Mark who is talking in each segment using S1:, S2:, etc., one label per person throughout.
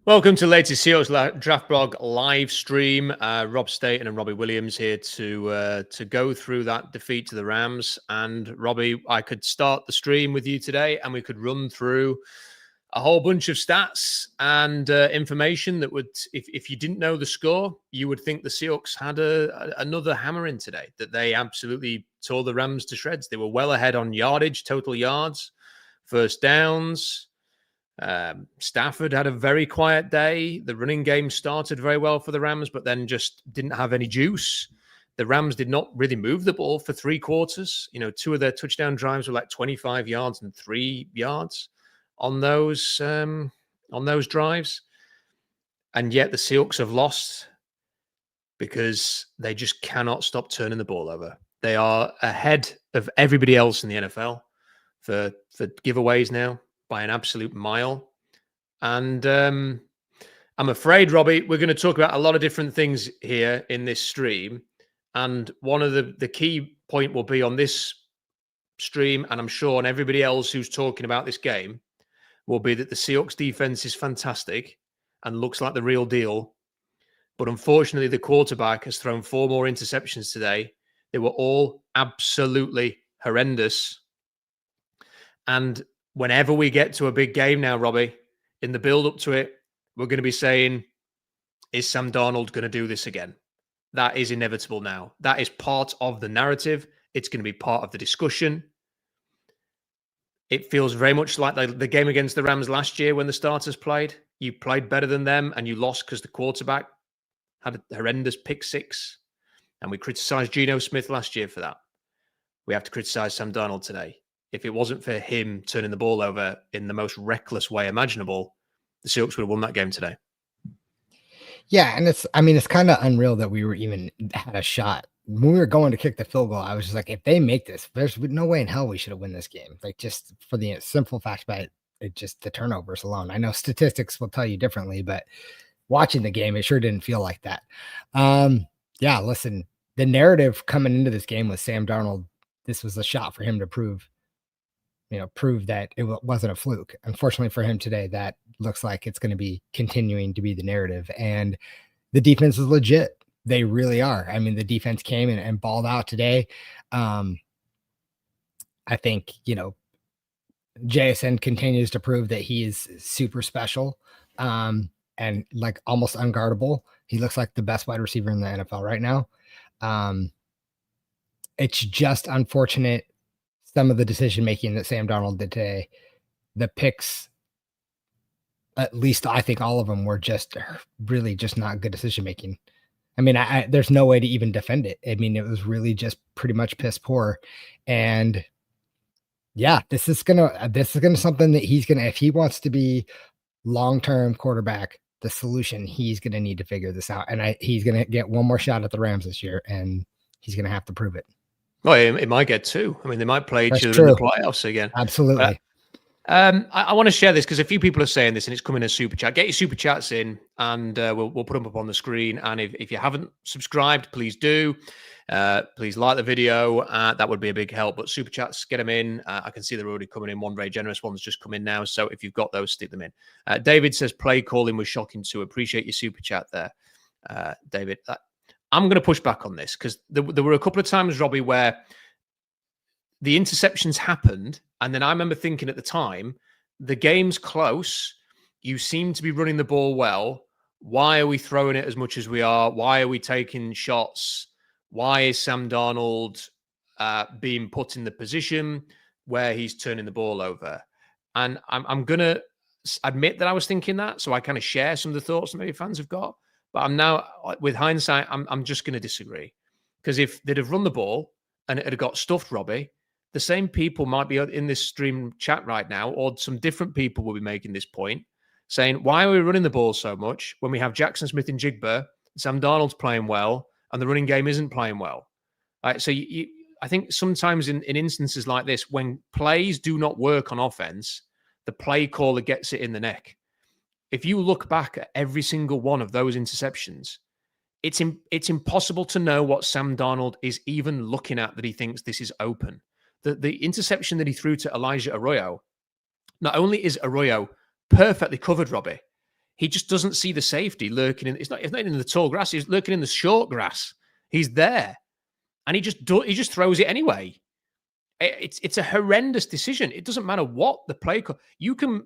S1: Welcome to the latest Seahawks Draft Blog live stream. Rob Staten and Robbie Williams here to go through that defeat to the Rams. And Robbie, I could start the stream with you today, and we could run through a whole bunch of stats and information that would, if you didn't know the score, you would think the Seahawks had another hammer in today. That they absolutely tore the Rams to shreds. They were well ahead on yardage, total yards, first downs. Stafford had a very quiet day. The running game started very well for the Rams, but then just didn't have any juice. The Rams did not really move the ball for three quarters. You know, two of their touchdown drives were like 25 yards and 3 yards on those drives. And yet the Seahawks have lost because they just cannot stop turning the ball over. They are ahead of everybody else in the NFL for giveaways now by an absolute mile. And I'm afraid, Robbie, we're going to talk about a lot of different things here in this stream. And one of the key point will be on this stream, and I'm sure on everybody else who's talking about this game, will be that the Seahawks defense is fantastic and looks like the real deal. But unfortunately, the quarterback has thrown 4 more interceptions today. They were all absolutely horrendous. And whenever we get to a big game now, Robbie, in the build up to it, we're going to be saying, is Sam Darnold going to do this again? That is inevitable now. That is part of the narrative. It's going to be part of the discussion. It feels very much like the game against the Rams last year when the starters played. You played better than them and you lost because the quarterback had a horrendous pick six. And we criticized Geno Smith last year for that. We have to criticize Sam Darnold today. If it wasn't for him turning the ball over in the most reckless way imaginable, the Seahawks would have won that game today.
S2: Yeah, and it's kind of unreal that we were even had a shot. When we were going to kick the field goal, I was just like, if they make this, there's no way in hell we should have won this game. Like, just for the simple fact that it just the turnovers alone. I know statistics will tell you differently, but watching the game, it sure didn't feel like that. Yeah, listen, the narrative coming into this game was Sam Darnold. This was a shot for him to prove that it wasn't a fluke. Unfortunately for him today, that looks like it's going to be continuing to be the narrative. And the defense is legit. They really are. I mean, the defense came and balled out today. I think, JSN continues to prove that he is super special and like almost unguardable. He looks like the best wide receiver in the NFL right now. It's just unfortunate some of the decision-making that Sam Darnold did today. The picks, at least I think all of them were just really just not good decision-making. I mean, there's no way to even defend it. I mean, it was really just pretty much piss poor. And yeah, this is gonna something that he's gonna, if he wants to be long-term quarterback, the solution, he's gonna need to figure this out. And he's gonna get one more shot at the Rams this year, and he's gonna have to prove it.
S1: Well, it might get 2. I mean, they might play each other in the playoffs again.
S2: Absolutely.
S1: I want to share this because a few people are saying this, and it's coming as super chat. Get your super chats in, and we'll put them up on the screen. And if you haven't subscribed, please do. Please like the video. That would be a big help. But super chats, get them in. I can see they're already coming in. One very generous one's just come in now. So if you've got those, stick them in. David says play calling was shocking too. Appreciate your super chat there, David. I'm going to push back on this because there were a couple of times, Robbie, where the interceptions happened. And then I remember thinking at the time, the game's close. You seem to be running the ball well. Why are we throwing it as much as we are? Why are we taking shots? Why is Sam Darnold being put in the position where he's turning the ball over? And I'm going to admit that I was thinking that. So I kind of share some of the thoughts that maybe fans have got. But I'm now, with hindsight, I'm just going to disagree. Because if they'd have run the ball and it had got stuffed, Robbie, the same people might be in this stream chat right now, or some different people will be making this point, saying, why are we running the ball so much when we have Jackson Smith and Jigba, Sam Darnold's playing well, and the running game isn't playing well? So I think sometimes in instances like this, when plays do not work on offense, the play caller gets it in the neck. If you look back at every single one of those interceptions, it's impossible to know what Sam Darnold is even looking at that he thinks this is open. The interception that he threw to Elijah Arroyo, not only is Arroyo perfectly covered, Robbie, He just doesn't see the safety lurking in. It's not in the tall grass. He's lurking in the short grass. He's there, and he just throws it anyway. It's a horrendous decision. It doesn't matter what the play call. You can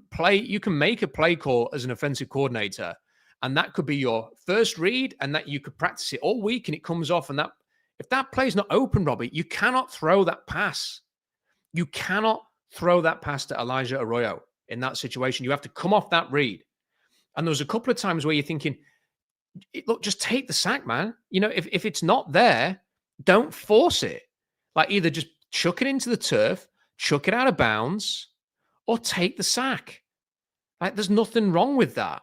S1: make a play call as an offensive coordinator, and that could be your first read, and that you could practice it all week, and it comes off. And that if that play's not open, Robbie, you cannot throw that pass. You cannot throw that pass to Elijah Arroyo in that situation. You have to come off that read. And there was a couple of times where you're thinking, look, just take the sack, man. If it's not there, don't force it. Like either just chuck it into the turf, chuck it out of bounds, or take the sack. Like there's nothing wrong with that.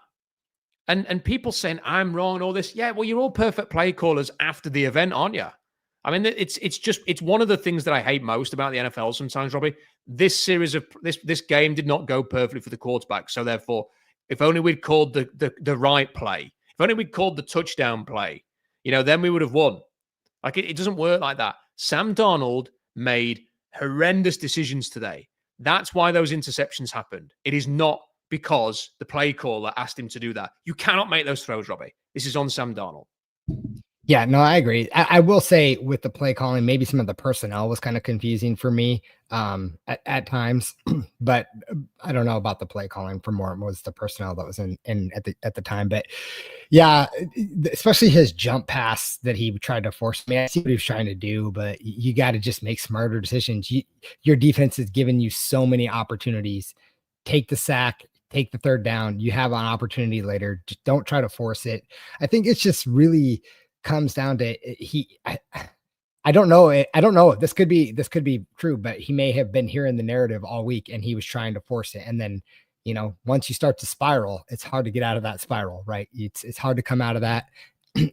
S1: And people saying I'm wrong and all this. Yeah, well, you're all perfect play callers after the event, aren't you? I mean, it's one of the things that I hate most about the NFL sometimes, Robbie. This series of this game did not go perfectly for the quarterback. So therefore, if only we'd called the right play, if only we'd called the touchdown play, then we would have won. Like it doesn't work like that. Sam Darnold made horrendous decisions today. That's why those interceptions happened. It is not because the play caller asked him to do that. You cannot make those throws, Robbie. This is on Sam Darnold.
S2: Yeah, no, I agree. I will say with the play calling, maybe some of the personnel was kind of confusing for me at times, but I don't know about the play calling. For more, it was the personnel that was in at the time. But yeah, especially his jump pass that he tried to force me. I see what he was trying to do, but you got to just make smarter decisions. Your defense has given you so many opportunities. Take the sack. Take the third down. You have an opportunity later. Just don't try to force it. I think it's just really comes down to I don't know. I don't know. This could be true, but he may have been hearing the narrative all week and he was trying to force it. And then, once you start to spiral, it's hard to get out of that spiral, right? It's hard to come out of that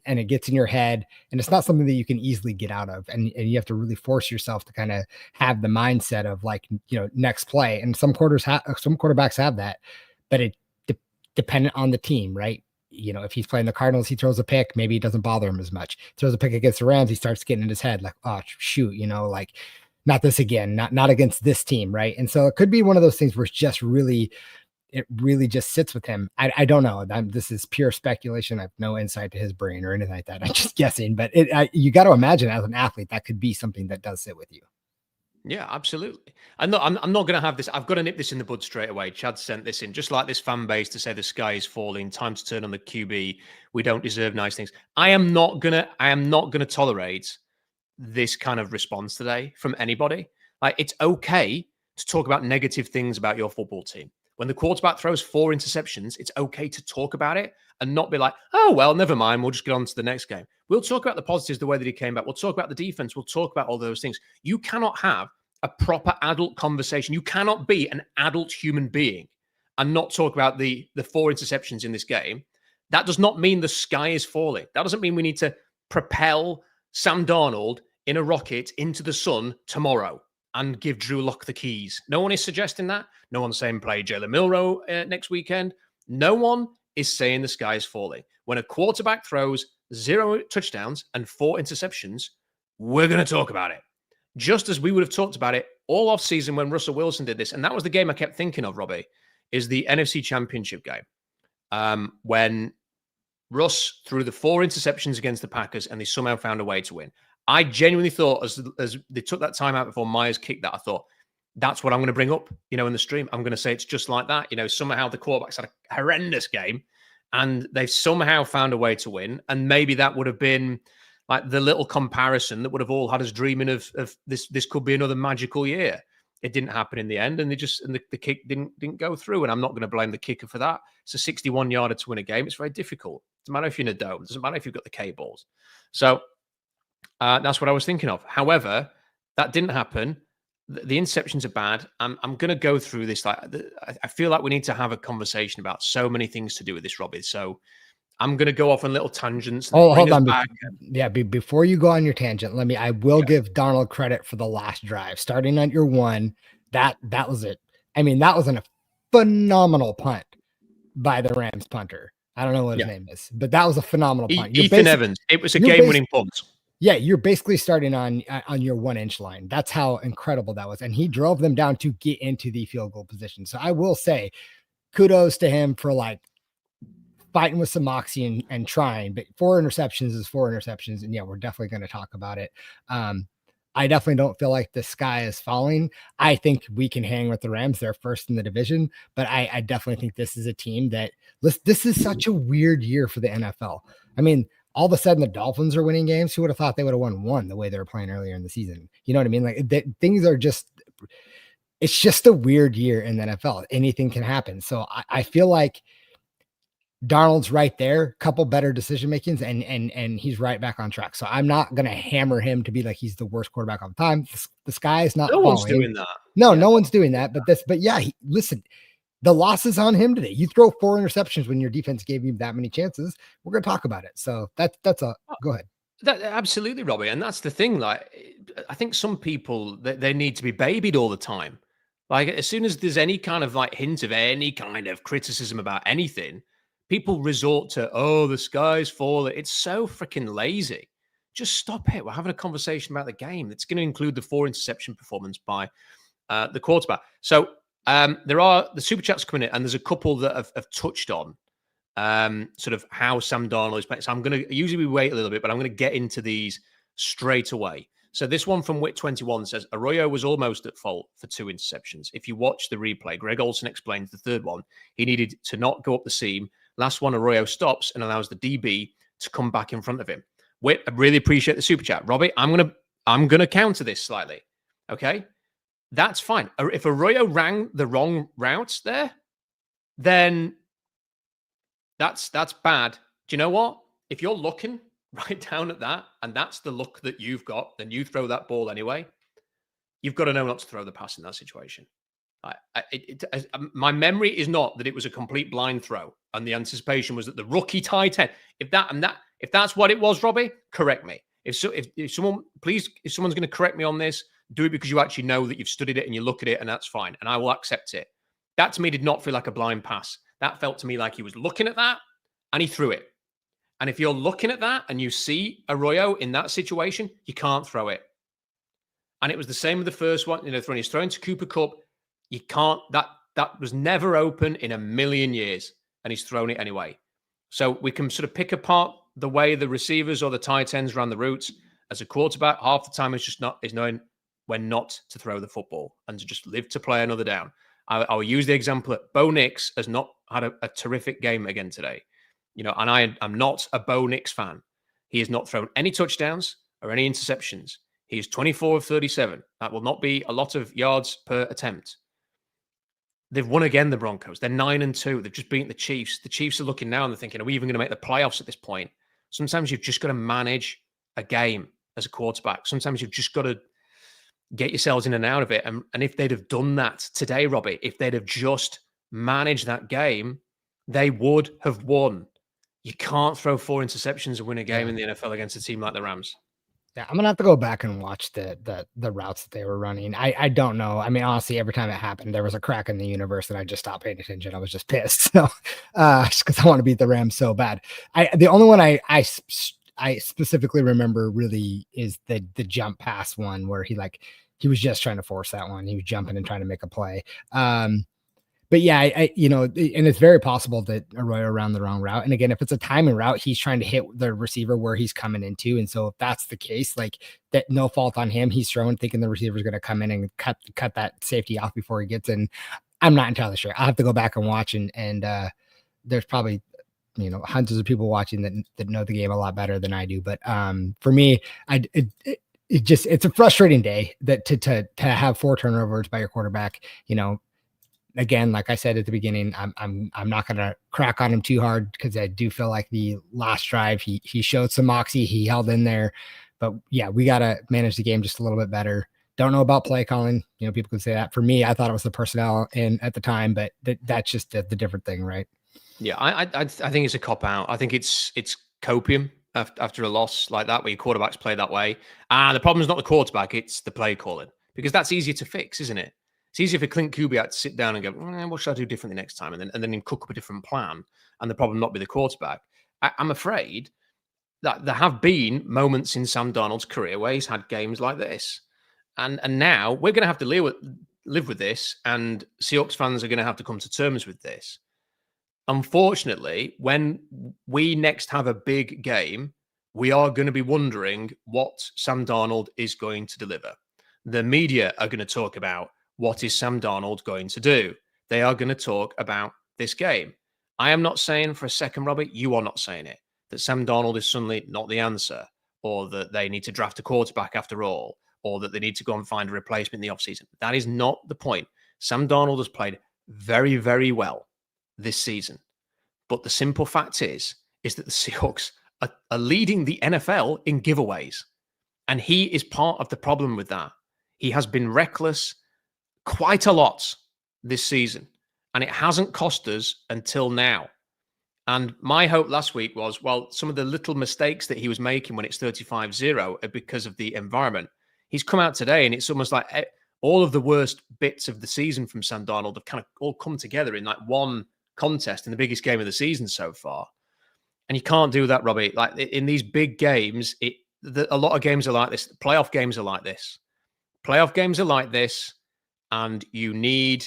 S2: and it gets in your head and it's not something that you can easily get out of. And you have to really force yourself to kind of have the mindset of like, next play. And some quarterbacks have that, but it dependent on the team, right? If he's playing the Cardinals, he throws a pick, maybe it doesn't bother him as much. Throws a pick against the Rams, he starts getting in his head like, oh shoot, like not this again, not against this team, right? And so it could be one of those things where it really just sits with him. I don't know. This is pure speculation. I have no insight to his brain or anything like that. I'm just guessing, but you got to imagine as an athlete, that could be something that does sit with you.
S1: Yeah, absolutely. I'm not going to have this. I've got to nip this in the bud straight away. Chad sent this in, just like this fan base to say the sky is falling, time to turn on the QB. We don't deserve nice things. I am not gonna tolerate this kind of response today from anybody. Like it's okay to talk about negative things about your football team. When the quarterback throws 4 interceptions, it's okay to talk about it and not be like, oh, well, never mind. We'll just get on to the next game. We'll talk about the positives, the way that he came back. We'll talk about the defense. We'll talk about all those things. You cannot have a proper adult conversation. You cannot be an adult human being and not talk about the 4 interceptions in this game. That does not mean the sky is falling. That doesn't mean we need to propel Sam Darnold in a rocket into the sun tomorrow and give Drew Lock the keys. No one is suggesting that. No one's saying play Jalen Milroe next weekend. No one is saying the sky is falling. When a quarterback throws 0 touchdowns and 4 interceptions, we're going to talk about it. Just as we would have talked about it all off season when Russell Wilson did this. And that was the game I kept thinking of, Robbie, is the NFC Championship game. When Russ threw the 4 interceptions against the Packers and they somehow found a way to win. I genuinely thought as they took that time out before Myers kicked that, I thought, that's what I'm going to bring up, in the stream. I'm going to say it's just like that. Somehow the quarterbacks had a horrendous game and they've somehow found a way to win. And maybe that would have been like the little comparison that would have all had us dreaming of this could be another magical year. It didn't happen in the end, and the kick didn't go through. And I'm not going to blame the kicker for that. It's a 61-yarder to win a game. It's very difficult. It doesn't matter if you're in a dome. It doesn't matter if you've got the K-balls. So that's what I was thinking of. However, that didn't happen. The interceptions are bad. I'm going to go through this. I feel like we need to have a conversation about so many things to do with this, Robbie. So I'm going to go off on little tangents.
S2: Hold on. Before you go on your tangent, I will give Darnold credit for the last drive. Starting at your 1, that was it. I mean, that was a phenomenal punt by the Rams punter. I don't know what his name is, but that was a phenomenal punt.
S1: Ethan Evans. It was a game-winning punt.
S2: Yeah, you're basically starting on your 1-inch line. That's how incredible that was. And he drove them down to get into the field goal position. So I will say kudos to him for fighting with some moxie and trying, but 4 interceptions is 4 interceptions. And yeah, we're definitely going to talk about it. I definitely don't feel like the sky is falling. I think we can hang with the Rams. They're first in the division, but I definitely think this is a team that this is such a weird year for the NFL. I mean, all of a sudden the Dolphins are winning games. Who would have thought they would have won one the way they were playing earlier in the season? You know what I mean? Like things are just, it's just a weird year in the NFL. Anything can happen. So I feel like Darnold's right there, couple better decision makings, and he's right back on track. So I'm not gonna hammer him to be like he's the worst quarterback all the time. The sky is not
S1: No
S2: falling.
S1: one's doing that.
S2: No, no one's doing that. But yeah, listen, the loss is on him today. You throw 4 interceptions when your defense gave you that many chances. We're gonna talk about it. So that's a go ahead.
S1: Absolutely, Robbie, and that's the thing. Like, I think some people they need to be babied all the time. Like, as soon as there's any kind of like hint of any kind of criticism about anything, people resort to, oh, the sky's falling. It's so freaking lazy. Just stop it. We're having a conversation about the game. It's going to include the 4 interception performance by the quarterback. So there are the super chats coming in, and there's a couple that have touched on sort of how Sam Darnold is playing. So I'm going to usually we wait a little bit, but I'm going to get into these straight away. So this one from Wit21 says Arroyo was almost at fault for 2 interceptions. If you watch the replay, Greg Olson explains the third one. He needed to not go up the seam. Last one, Arroyo stops and allows the DB to come back in front of him. Wit, I really appreciate the super chat. Robbie, I'm gonna counter this slightly. Okay? That's fine. If Arroyo ran the wrong routes there, then that's bad. Do you know what? If you're looking right down at that, and that's the look that you've got, then you throw that ball anyway. You've got to know not to throw the pass in that situation. My memory is not that it was a complete blind throw, and the anticipation was that the rookie tight end. If that's what it was, Robbie, correct me. If someone's going to correct me on this, do it because you actually know that you've studied it and you look at it, and that's fine, and I will accept it. That to me did not feel like a blind pass. That felt to me like he was looking at that and he threw it. And if you're looking at that and you see Arroyo in that situation, you can't throw it. And it was the same with the first one. You know, when he's thrown to Cooper Kupp, you can't. That was never open in a million years, and he's thrown it anyway. So we can sort of pick apart the way the receivers or the tight ends ran the routes. As a quarterback, half the time is knowing when not to throw the football and to just live to play another down. I will use the example that Bo Nix has not had a terrific game again today. You know, and I'm not a Bo Nix fan. He has not thrown any touchdowns or any interceptions. He is 24 of 37. That will not be a lot of yards per attempt. They've won again, the Broncos. They're 9-2. They've just beaten the Chiefs. The Chiefs are looking now and they're thinking, are we even going to make the playoffs at this point? Sometimes you've just got to manage a game as a quarterback. Sometimes you've just got to get yourselves in and out of it. And if they'd have done that today, Robbie, if they'd have just managed that game, they would have won. You can't throw 4 interceptions and win a game in the NFL against a team like the Rams.
S2: Yeah, I'm gonna have to go back and watch the routes that they were running. I don't know. I mean, honestly, every time it happened, there was a crack in the universe, and I just stopped paying attention. I was just pissed, so just because I want to beat the Rams so bad. The only one I specifically remember really is the jump pass one where he was just trying to force that one. He was jumping and trying to make a play. But yeah, and it's very possible that Arroyo ran the wrong route. And again, if it's a timing route, he's trying to hit the receiver where he's coming into. And so if that's the case, like that, no fault on him. He's throwing, thinking the receiver's going to come in and cut that safety off before he gets in. I'm not entirely sure. I'll have to go back and watch. And there's probably, hundreds of people watching that know the game a lot better than I do. But for me, it's a frustrating day that to have 4 turnovers by your quarterback, Again, like I said at the beginning, I'm not going to crack on him too hard because I do feel like the last drive he showed some moxie, he held in there, but yeah, we got to manage the game just a little bit better. Don't know about play calling. People can say that. For me, I thought it was the personnel at the time, but that's just the different thing, right?
S1: Yeah, I think it's a cop out. I think it's copium after a loss like that where your quarterbacks play that way. The problem is not the quarterback; it's the play calling because that's easier to fix, isn't it? It's easier for Clint Kubiak to sit down and go, what should I do differently next time? And then cook up a different plan and the problem not be the quarterback. I'm afraid that there have been moments in Sam Darnold's career where he's had games like this. And now we're going to have to live with this, and Seahawks fans are going to have to come to terms with this. unfortunately, when we next have a big game, we are going to be wondering what Sam Darnold is going to deliver. The media are going to talk about what is Sam Darnold going to do. They are going to talk about this game. I am not saying for a second, Robbie, you are not saying it, that Sam Darnold is suddenly not the answer, or that they need to draft a quarterback after all, or that they need to go and find a replacement in the offseason. That is not the point. Sam Darnold has played very, very well this season. But the simple fact is that the Seahawks are leading the NFL in giveaways. And he is part of the problem with that. He has been reckless quite a lot this season, and it hasn't cost us until now. And my hope last week was, well, some of the little mistakes that he was making when it's 35-0 are because of the environment. He's come out today, and it's almost like all of the worst bits of the season from Sam Darnold have kind of all come together in like one contest in the biggest game of the season so far. And you can't do that, Robbie. Like in these big games, a lot of games are like this. Playoff games are like this. Playoff games are like this, and you need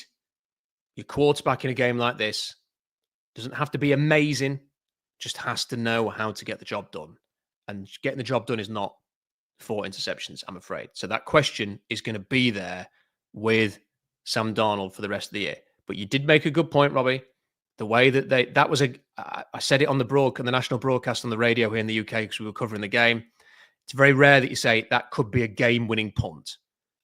S1: your quarterback in a game like this. Doesn't have to be amazing, just has to know how to get the job done. And getting the job done is not 4 interceptions, I'm afraid. So that question is going to be there with Sam Darnold for the rest of the year. But you did make a good point, Robbie. The way that I said it on the national broadcast on the radio here in the UK because we were covering the game. It's very rare that you say that could be a game-winning punt.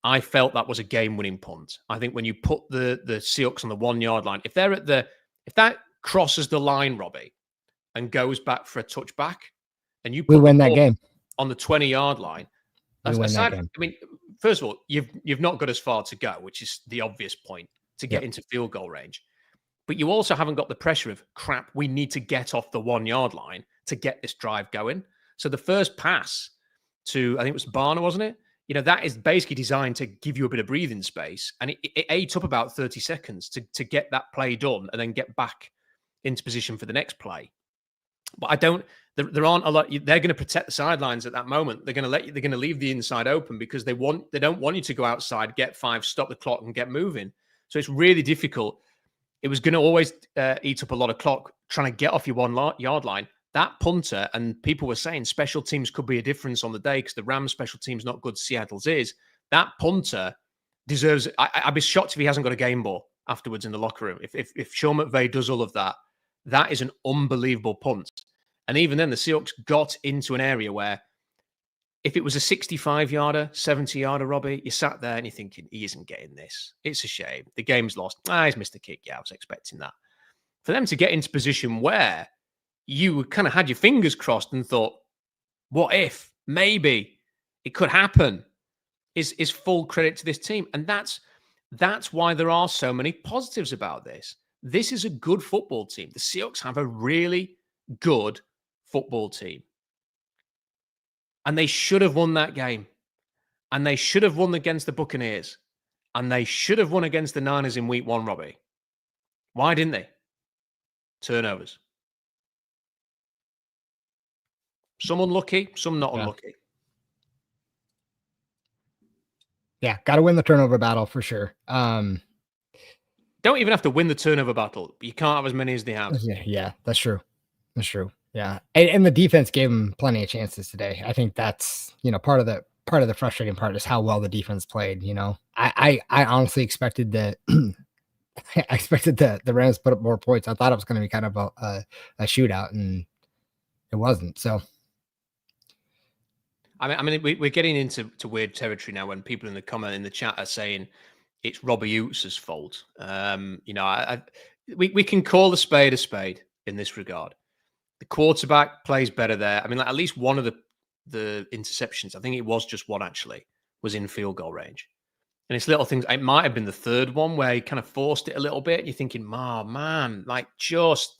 S1: I felt that was a game-winning punt. I think when you put the Seahawks on the 1 yard line, if that crosses the line, Robbie, and goes back for a touchback, and you put
S2: win that game
S1: on the 20 yard line,
S2: we win that game.
S1: I mean, first of all, you've not got as far to go, which is the obvious point to get into field goal range. But you also haven't got the pressure of crap. We need to get off the 1 yard line to get this drive going. So the first pass to, I think it was Barner, wasn't it? That is basically designed to give you a bit of breathing space. And it ate up about 30 seconds to get that play done and then get back into position for the next play. But there aren't a lot. They're going to protect the sidelines at that moment. They're going to leave the inside open because they don't want you to go outside, get 5, stop the clock and get moving. So it's really difficult. It was going to always eat up a lot of clock trying to get off your 1 yard line. That punter, and people were saying special teams could be a difference on the day because the Rams special team's not good, Seattle's is. That punter deserves it. I'd be shocked if he hasn't got a game ball afterwards in the locker room. If Sean McVay does all of that, that is an unbelievable punt. And even then, the Seahawks got into an area where if it was a 65-yarder, 70-yarder, Robbie, you sat there and you're thinking, he isn't getting this. It's a shame. The game's lost. He's missed a kick. Yeah, I was expecting that. For them to get into position where you kind of had your fingers crossed and thought, what if? Maybe it could happen, is full credit to this team. And that's why there are so many positives about this. This is a good football team. The Seahawks have a really good football team. And they should have won that game. And they should have won against the Buccaneers. And they should have won against the Niners in week 1, Robbie. Why didn't they? Turnovers. Some unlucky, some not unlucky.
S2: Yeah, got to win the turnover battle for sure.
S1: Don't even have to win the turnover battle. You can't have as many as they have.
S2: Yeah, that's true. That's true. Yeah, and the defense gave them plenty of chances today. I think that's part of the frustrating part is how well the defense played. I honestly expected that. I expected the Rams to put up more points. I thought it was going to be kind of a shootout, and it wasn't. So.
S1: I mean, we're getting into weird territory now when people in the chat are saying it's Robbie Oots' fault. We can call a spade in this regard. The quarterback plays better there. I mean, like at least one of the interceptions, I think it was just one actually, was in field goal range. And it's little things. It might have been the third one where he kind of forced it a little bit. You're thinking, oh, man, like just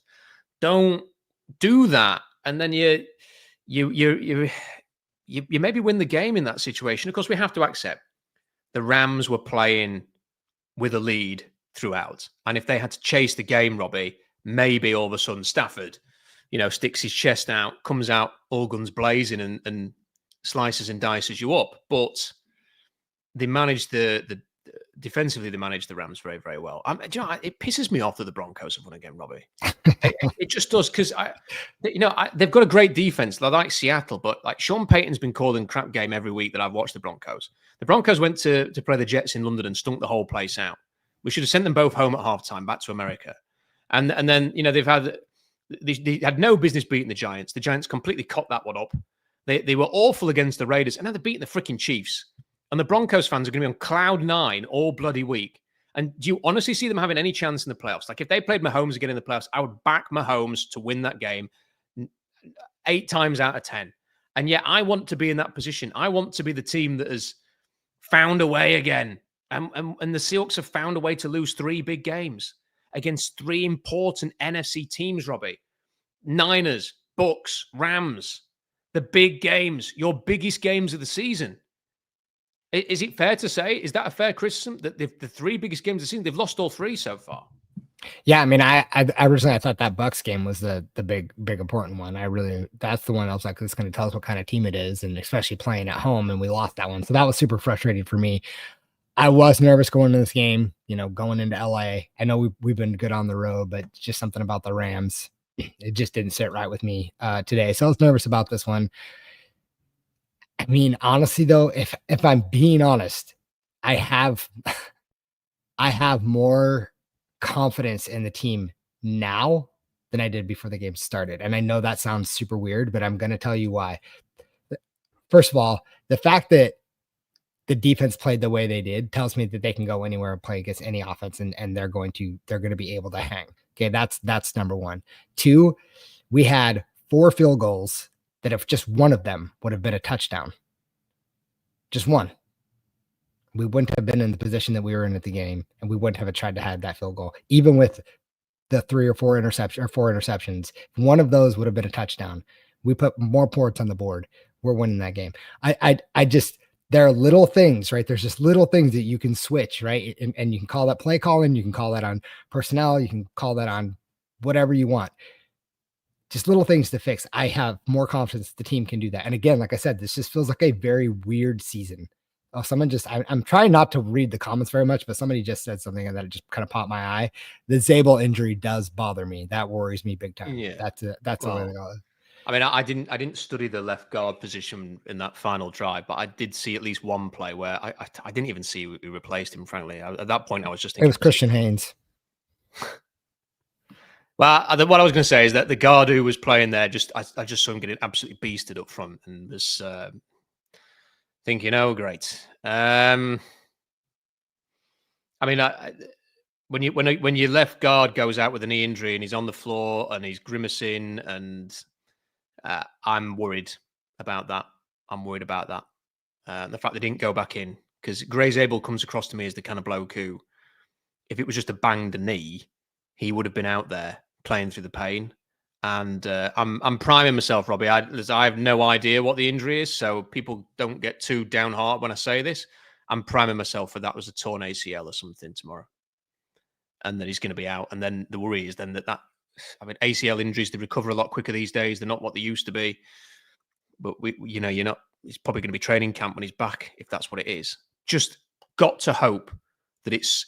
S1: don't do that. And then you maybe win the game in that situation. Of course, we have to accept the Rams were playing with a lead throughout. And if they had to chase the game, Robbie, maybe all of a sudden Stafford, sticks his chest out, comes out all guns blazing and slices and dices you up. But they managed the defensively they managed the Rams very, very well. Do you know, it pisses me off that the Broncos have won again, Robbie. It just does, because they've got a great defense. They're like Seattle, but like Sean Payton's been calling crap game every week that I've watched the Broncos. The Broncos went to play the Jets in London and stunk the whole place out. We should have sent them both home at halftime, back to America. And then they had no business beating the Giants. The Giants completely caught that one up. They were awful against the Raiders, and now they're beating the freaking Chiefs. And the Broncos fans are going to be on cloud nine all bloody week. And do you honestly see them having any chance in the playoffs? Like, if they played Mahomes again in the playoffs, I would back Mahomes to win that game 8 times out of 10. And yet I want to be in that position. I want to be the team that has found a way again. And the Seahawks have found a way to lose 3 big games against 3 important NFC teams, Robbie. Niners, Bucks, Rams. The big games, your biggest games of the season. Is it fair to say, is that a fair criticism, that the 3 biggest games of the season, they've lost all 3 so far?
S2: Yeah, I mean, I originally thought that Bucks game was the big important one. That's the one I was like, it's going to tell us what kind of team it is, and especially playing at home, and we lost that one. So that was super frustrating for me. I was nervous going into this game, going into LA. I know we've been good on the road, but just something about the Rams, it just didn't sit right with me today. So I was nervous about this one. I mean, honestly, though, if I'm being honest, I have more confidence in the team now than I did before the game started. And I know that sounds super weird, but I'm going to tell you why. First of all, the fact that the defense played the way they did tells me that they can go anywhere and play against any offense, and they're going to be able to hang. Okay, that's number 1. 2, we had 4 field goals that if just one of them would have been a touchdown, just one, we wouldn't have been in the position that we were in at the game, and we wouldn't have tried to have that field goal. Even with the 3 or 4 interceptions, if one of those would have been a touchdown, we put more points on the board, we're winning that game. I just, there are little things, right? There's just little things that you can switch, right? And you can call that play calling, you can call that on personnel, you can call that on whatever you want. Just little things to fix. I have more confidence the team can do that. And again, like I said, this just feels like a very weird season. Oh, I'm trying not to read the comments very much, but somebody just said something that just kind of popped my eye. The Zable injury does bother me. That worries me big time.
S1: Yeah.
S2: That's a way to go.
S1: I mean, I didn't study the left guard position in that final drive, but I did see at least one play where I didn't even see who replaced him, frankly. At that point, I was just thinking...
S2: It was Christian Haynes.
S1: Well, what I was going to say is that the guard who was playing there, I just saw him getting absolutely beasted up front, and was thinking, oh, great. I mean, when your left guard goes out with a knee injury and he's on the floor and he's grimacing, and I'm worried about that. The fact they didn't go back in, because Zable comes across to me as the kind of bloke who, if it was just a banged knee, he would have been out there playing through the pain. And I'm priming myself, Robbie. I have no idea what the injury is, so people don't get too downhearted when I say this. I'm priming myself for that was a torn ACL or something tomorrow, and then he's going to be out. And then the worry is then that I mean, ACL injuries, they recover a lot quicker these days. They're not what they used to be. But you're not. He's probably going to be training camp when he's back, if that's what it is. Just got to hope that it's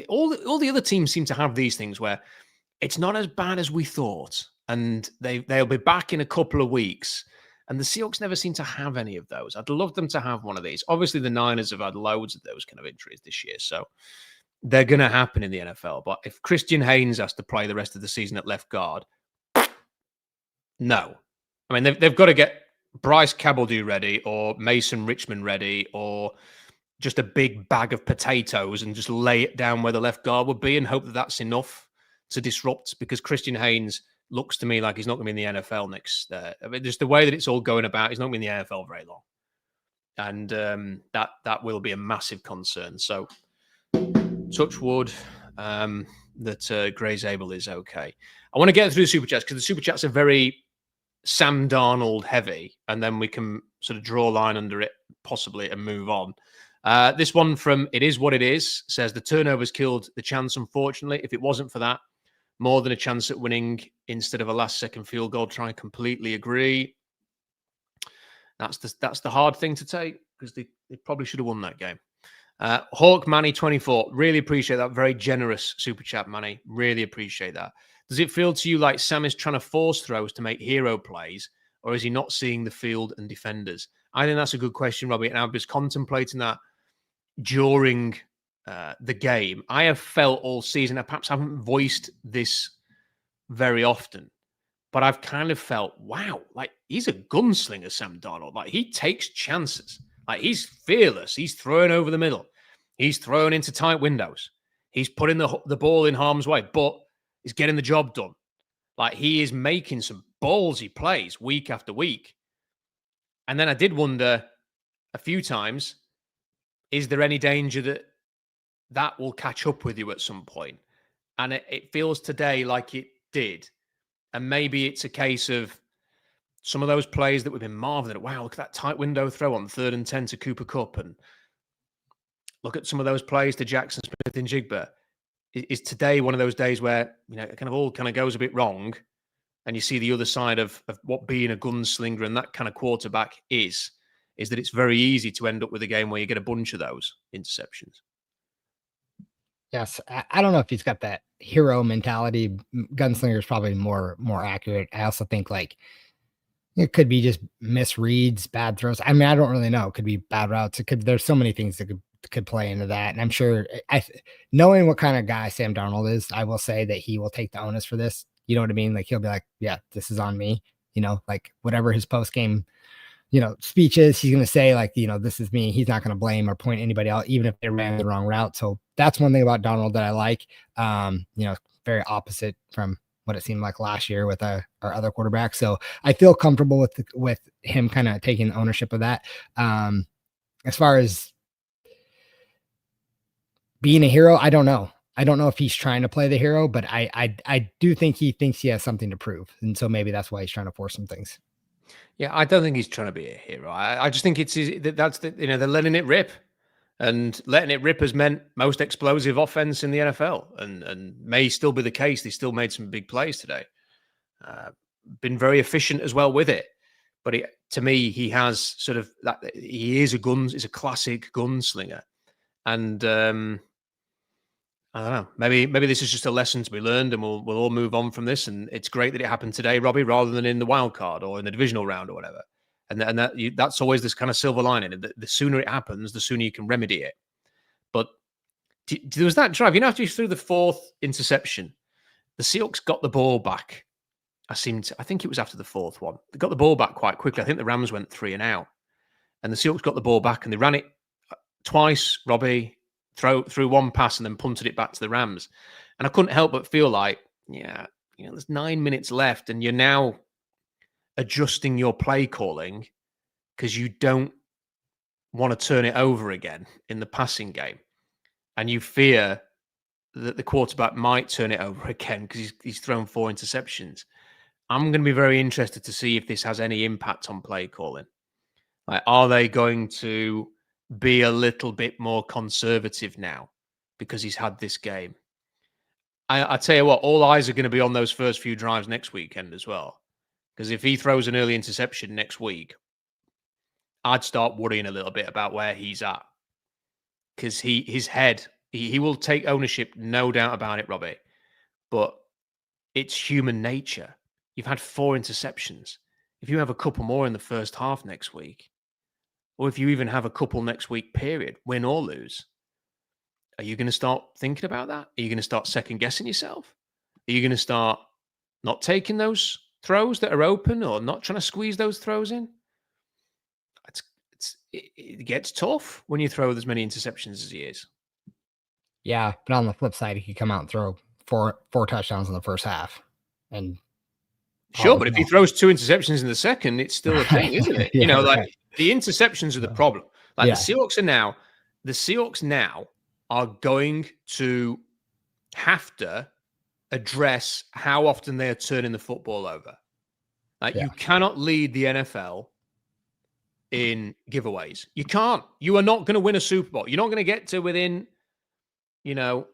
S1: all the other teams seem to have these things where it's not as bad as we thought, and they'll be back in a couple of weeks. And the Seahawks never seem to have any of those. I'd love them to have one of these. Obviously, the Niners have had loads of those kind of injuries this year, so they're going to happen in the NFL. But if Christian Haynes has to play the rest of the season at left guard, no. I mean, they've got to get Bryce Cabodu ready, or Mason Richmond ready, or just a big bag of potatoes and just lay it down where the left guard would be and hope that that's enough to disrupt, because Christian Haynes looks to me like he's not going to be in the NFL next. I mean, just the way that it's all going about, he's not going to be in the NFL very long. And that will be a massive concern. So touch wood that Zable is okay. I want to get through the Super Chats, because the Super Chats are very Sam Darnold heavy, and then we can sort of draw a line under it possibly and move on. This one from It Is What It Is says, the turnovers killed the chance, unfortunately. If it wasn't for that, more than a chance at winning instead of a last-second field goal. Try and completely agree. That's the hard thing to take, because they probably should have won that game. Hawk Manny 24, really appreciate that. Very generous super chat, Manny. Really appreciate that. Does it feel to you like Sam is trying to force throws to make hero plays, or is he not seeing the field and defenders? I think that's a good question, Robbie. And I was contemplating that during the game. I have felt all season, I perhaps haven't voiced this very often, but I've kind of felt, wow, like he's a gunslinger, Sam Darnold. Like he takes chances. Like he's fearless. He's throwing over the middle. He's throwing into tight windows. He's putting the ball in harm's way, but he's getting the job done. Like he is making some ballsy plays week after week. And then I did wonder a few times, is there any danger that that will catch up with you at some point? And it feels today like it did. And maybe it's a case of some of those plays that we've been marveling at. Wow, look at that tight window throw on 3rd and 10 to Cooper Kupp. And look at some of those plays to Jackson Smith and Jigba. Is today one of those days where, it kind of all kind of goes a bit wrong, and you see the other side of what being a gunslinger and that kind of quarterback is that it's very easy to end up with a game where you get a bunch of those interceptions.
S2: Yes, I don't know if he's got that hero mentality. Gunslinger is probably more accurate. I also think like it could be just misreads, bad throws. I mean, I don't really know. It could be bad routes. It could. There's so many things that could play into that. And I'm sure, knowing what kind of guy Sam Darnold is, I will say that he will take the onus for this. You know what I mean? Like he'll be like, yeah, this is on me. Like whatever his post game, speeches, he's going to say like, this is me. He's not going to blame or point anybody out, even if they ran the wrong route. So that's one thing about Darnold that I like. Very opposite from what it seemed like last year with our other quarterback. So I feel comfortable with him kind of taking ownership of that. As far as being a hero, I don't know. I don't know if he's trying to play the hero, but I do think he thinks he has something to prove. And so maybe that's why he's trying to force some things.
S1: Yeah, I don't think he's trying to be a hero. I just think they're letting it rip. And letting it rip has meant most explosive offense in the NFL, and may still be the case. They still made some big plays today. Been very efficient as well with it. But to me, he has sort of that. He is a classic gunslinger, and I don't know. Maybe this is just a lesson to be learned, and we'll all move on from this. And it's great that it happened today, Robbie, rather than in the wild card or in the divisional round or whatever. And that's always this kind of silver lining. The sooner it happens, the sooner you can remedy it. But there was that drive. After you threw the 4th interception, the Seahawks got the ball back. I think it was after the 4th one. They got the ball back quite quickly. I think the Rams went 3 and out. And the Seahawks got the ball back and they ran it twice, Robbie, threw one pass and then punted it back to the Rams. And I couldn't help but feel like, there's 9 minutes left and you're now adjusting your play calling because you don't want to turn it over again in the passing game. And you fear that the quarterback might turn it over again because he's thrown 4 interceptions. I'm going to be very interested to see if this has any impact on play calling. Like, are they going to be a little bit more conservative now because he's had this game? I tell you what, all eyes are going to be on those first few drives next weekend as well. Because if he throws an early interception next week, I'd start worrying a little bit about where he's at. Because his head, he will take ownership, no doubt about it, Robbie. But it's human nature. You've had 4 interceptions. If you have a couple more in the first half next week, or if you even have a couple next week, period, win or lose, are you going to start thinking about that? Are you going to start second guessing yourself? Are you going to start not taking those throws that are open or not trying to squeeze those throws in? It gets tough when you throw as many interceptions as he is.
S2: Yeah, but on the flip side, he could come out and throw four touchdowns in the first half. And
S1: sure, but if he throws 2 interceptions in the second, it's still a thing, isn't it?
S2: Yeah,
S1: the interceptions are the problem. The Seahawks now are going to have to address how often they are turning the football over. You cannot lead the NFL in giveaways. You can't. You are not going to win a Super Bowl. You're not going to get to within, and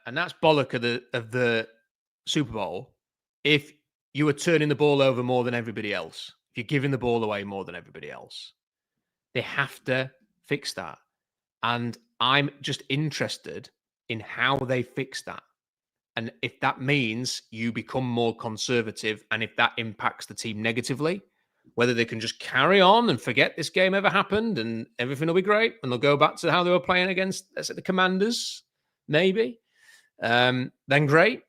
S1: that's bollock of the Super Bowl if you are turning the ball over more than everybody else. If you're giving the ball away more than everybody else. They have to fix that. And I'm just interested in how they fix that. And if that means you become more conservative and if that impacts the team negatively, whether they can just carry on and forget this game ever happened and everything will be great and they'll go back to how they were playing against, let's say, the Commanders, maybe, then great.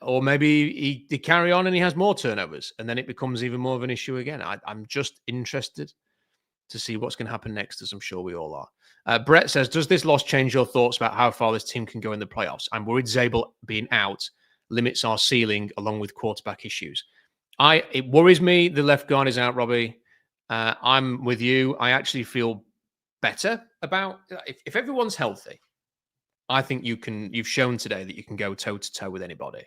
S1: Or maybe they carry on and he has more turnovers and then it becomes even more of an issue again. I'm just interested to see what's going to happen next, as I'm sure we all are. Brett says, does this loss change your thoughts about how far this team can go in the playoffs? I'm worried Zable being out limits our ceiling along with quarterback issues. It worries me the left guard is out, Robbie. I'm with you. I actually feel better about if everyone's healthy. I think you've shown today that you can go toe to toe with anybody.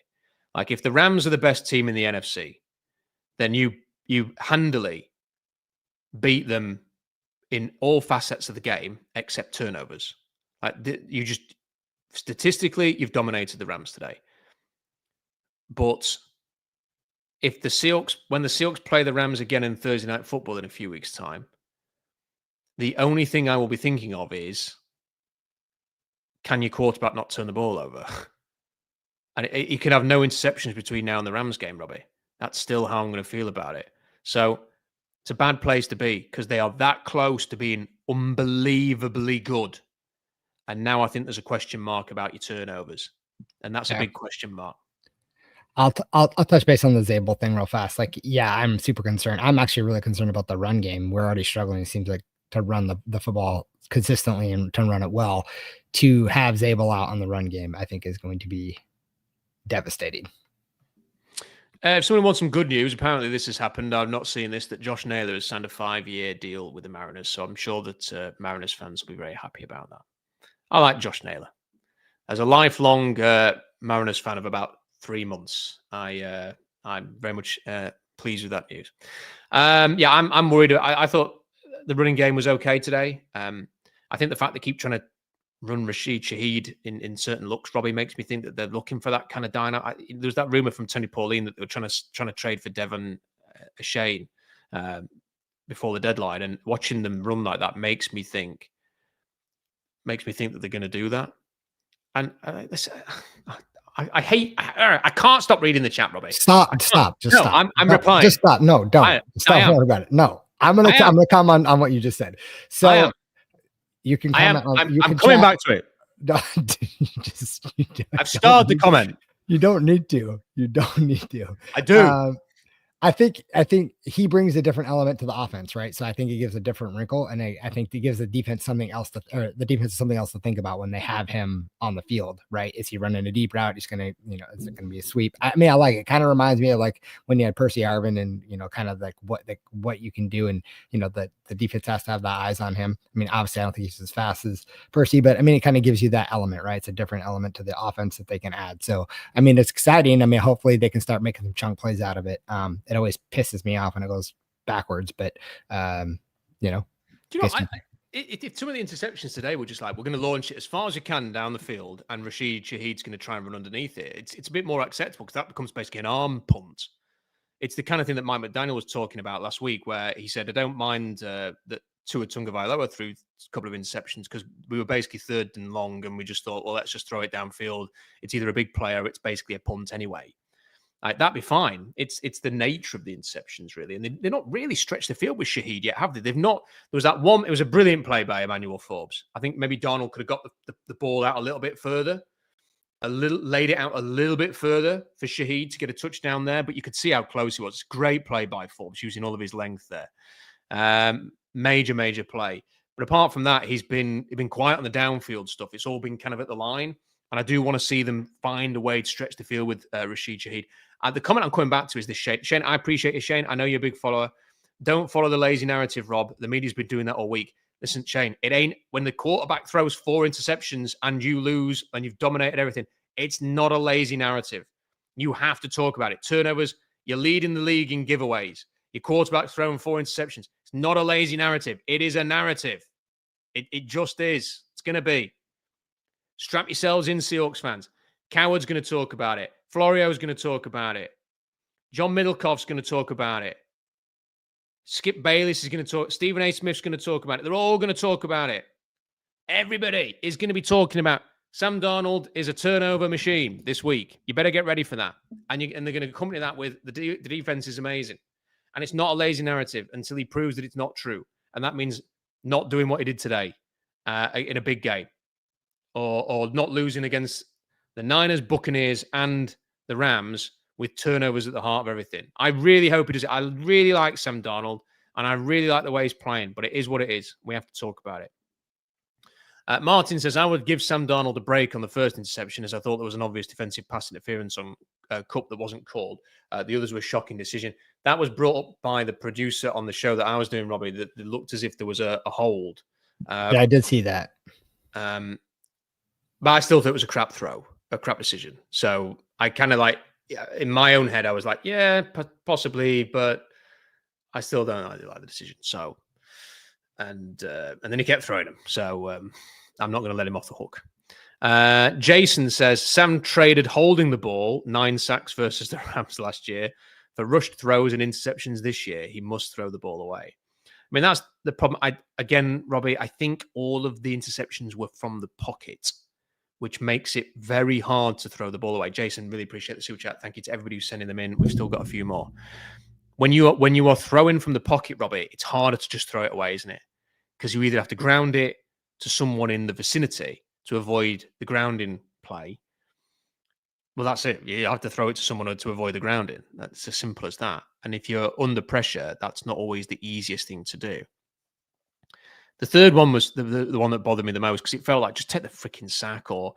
S1: Like if the Rams are the best team in the NFC, then you handily beat them in all facets of the game except turnovers. Like you just statistically, you've dominated the Rams today. But if when the Seahawks play the Rams again in Thursday Night Football in a few weeks' time, the only thing I will be thinking of is, can your quarterback not turn the ball over? And you can have no interceptions between now and the Rams game, Robbie. That's still how I'm going to feel about it. So it's a bad place to be because they are that close to being unbelievably good. And now I think there's a question mark about your turnovers. And that's a big question mark.
S2: I'll touch base on the Zable thing real fast. Like, yeah, I'm super concerned. I'm actually really concerned about the run game. We're already struggling, it seems like, to run the football consistently and to run it well. To have Zable out on the run game, I think is going to be devastating.
S1: If someone wants some good news, apparently this has happened. I've not seen this, that Josh Naylor has signed a 5-year deal with the Mariners. So I'm sure that Mariners fans will be very happy about that. I like Josh Naylor. As a lifelong Mariners fan of about 3 months, I'm very much pleased with that news. I'm worried. I thought the running game was okay today. I think the fact they keep trying to run Rashid Shaheed in certain looks, Robbie, makes me think that they're looking for that kind of dynamic. There's that rumor from Tony Pauline that they were trying to trade for Devon Shane before the deadline, and watching them run like that makes me think that they're going to do that. And I hate. I can't stop reading the chat, Robbie.
S2: Stop. Just stop.
S1: I'm replying.
S2: Just stop. No, don't. Stop worrying about it. No, I'm gonna comment on what you just said. So you can comment on.
S1: I'm coming back to it. I've started the comment.
S2: You don't need to.
S1: I do.
S2: I think he brings a different element to the offense, right? So I think he gives a different wrinkle, and I think he gives the defense something else to think about when they have him on the field, right? Is he running a deep route? He's gonna, is it gonna be a sweep? I mean, I like it. Kind of reminds me of like when you had Percy Harvin, and kind of like what you can do, and the defense has to have the eyes on him. I mean, obviously, I don't think he's as fast as Percy, but I mean, it kind of gives you that element, right? It's a different element to the offense that they can add. So I mean, it's exciting. I mean, hopefully they can start making some chunk plays out of it. It always pisses me off when it goes backwards, but
S1: some of the interceptions today were just like, we're going to launch it as far as you can down the field, and Rashid Shaheed's going to try and run underneath it. It's a bit more acceptable because that becomes basically an arm punt. It's the kind of thing that Mike McDaniel was talking about last week, where he said, I don't mind that Tua Tagovailoa threw a couple of interceptions because we were basically third and long, and we just thought, well, let's just throw it downfield. It's either a big play or it's basically a punt anyway. Like, that'd be fine. It's the nature of the interceptions, really. And they're not really stretched the field with Shaheed yet, have they? They've not. There was that one. It was a brilliant play by Emmanuel Forbes. I think maybe Darnold could have got the ball out a little bit further, laid it out a little bit further for Shaheed to get a touchdown there. But you could see how close he was. Great play by Forbes, using all of his length there. Major play. But apart from that, he's been quiet on the downfield stuff. It's all been kind of at the line. And I do want to see them find a way to stretch the field with Rashid Shaheed. The comment I'm coming back to is this, Shane. Shane, I appreciate you, Shane. I know you're a big follower. Don't follow the lazy narrative, Rob. The media's been doing that all week. Listen, Shane, it ain't when the quarterback throws 4 interceptions and you lose and you've dominated everything. It's not a lazy narrative. You have to talk about it. Turnovers, you're leading the league in giveaways. Your quarterback's throwing 4 interceptions. It's not a lazy narrative. It is a narrative. It just is. It's going to be. Strap yourselves in, Seahawks fans. Coward's going to talk about it. Florio's going to talk about it. John Middlecoff's going to talk about it. Skip Bayless is going to talk. Stephen A. Smith's going to talk about it. They're all going to talk about it. Everybody is going to be talking about Sam Darnold is a turnover machine this week. You better get ready for that. And they're going to accompany that with the defense is amazing. And it's not a lazy narrative until he proves that it's not true. And that means not doing what he did today in a big game, or not losing against the Niners, Buccaneers, and the Rams with turnovers at the heart of everything. I really hope he does it. I really like Sam Darnold, and I really like the way he's playing, but it is what it is. We have to talk about it. Martin says, I would give Sam Darnold a break on the first interception, as I thought there was an obvious defensive pass interference on Cup that wasn't called. The others were a shocking decision. That was brought up by the producer on the show that I was doing, Robbie, that it looked as if there was a hold.
S2: Yeah, I did see that.
S1: But I still thought it was a crap throw, a crap decision. So I kind of like, in my own head, I was like, yeah, possibly, but I still don't really like the decision. So, and then he kept throwing them. So I'm not going to let him off the hook. Jason says, Sam traded holding the ball, 9 sacks versus the Rams last year, for rushed throws and interceptions this year. He must throw the ball away. I mean, that's the problem. Again, Robbie, I think all of the interceptions were from the pocket, which makes it very hard to throw the ball away. Jason, really appreciate the super chat. Thank you to everybody who's sending them in. We've still got a few more. When you are throwing from the pocket, Robbie, it's harder to just throw it away, isn't it? Because you either have to ground it to someone in the vicinity to avoid the grounding play. Well, that's it. You have to throw it to someone to avoid the grounding. That's as simple as that. And if you're under pressure, that's not always the easiest thing to do. The third one was the one that bothered me the most, because it felt like just take the freaking sack, or,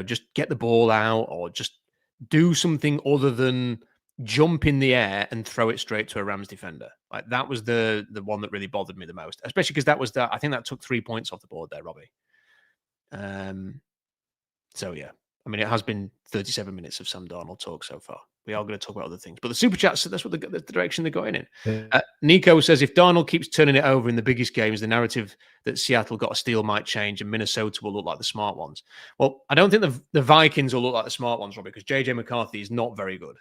S1: just get the ball out, or just do something other than jump in the air and throw it straight to a Rams defender. Like, that was the one that really bothered me the most, especially because I think that took 3 points off the board there, Robbie. So yeah, I mean, it has been 37 minutes of Sam Darnold talk so far. We are going to talk about other things, but the super chats, that's what the direction they're going in. Nico says, if Darnold keeps turning it over in the biggest games, the narrative that Seattle got a steal might change and Minnesota will look like the smart ones. Well, I don't think the Vikings will look like the smart ones, Robbie, because JJ McCarthy is not very good.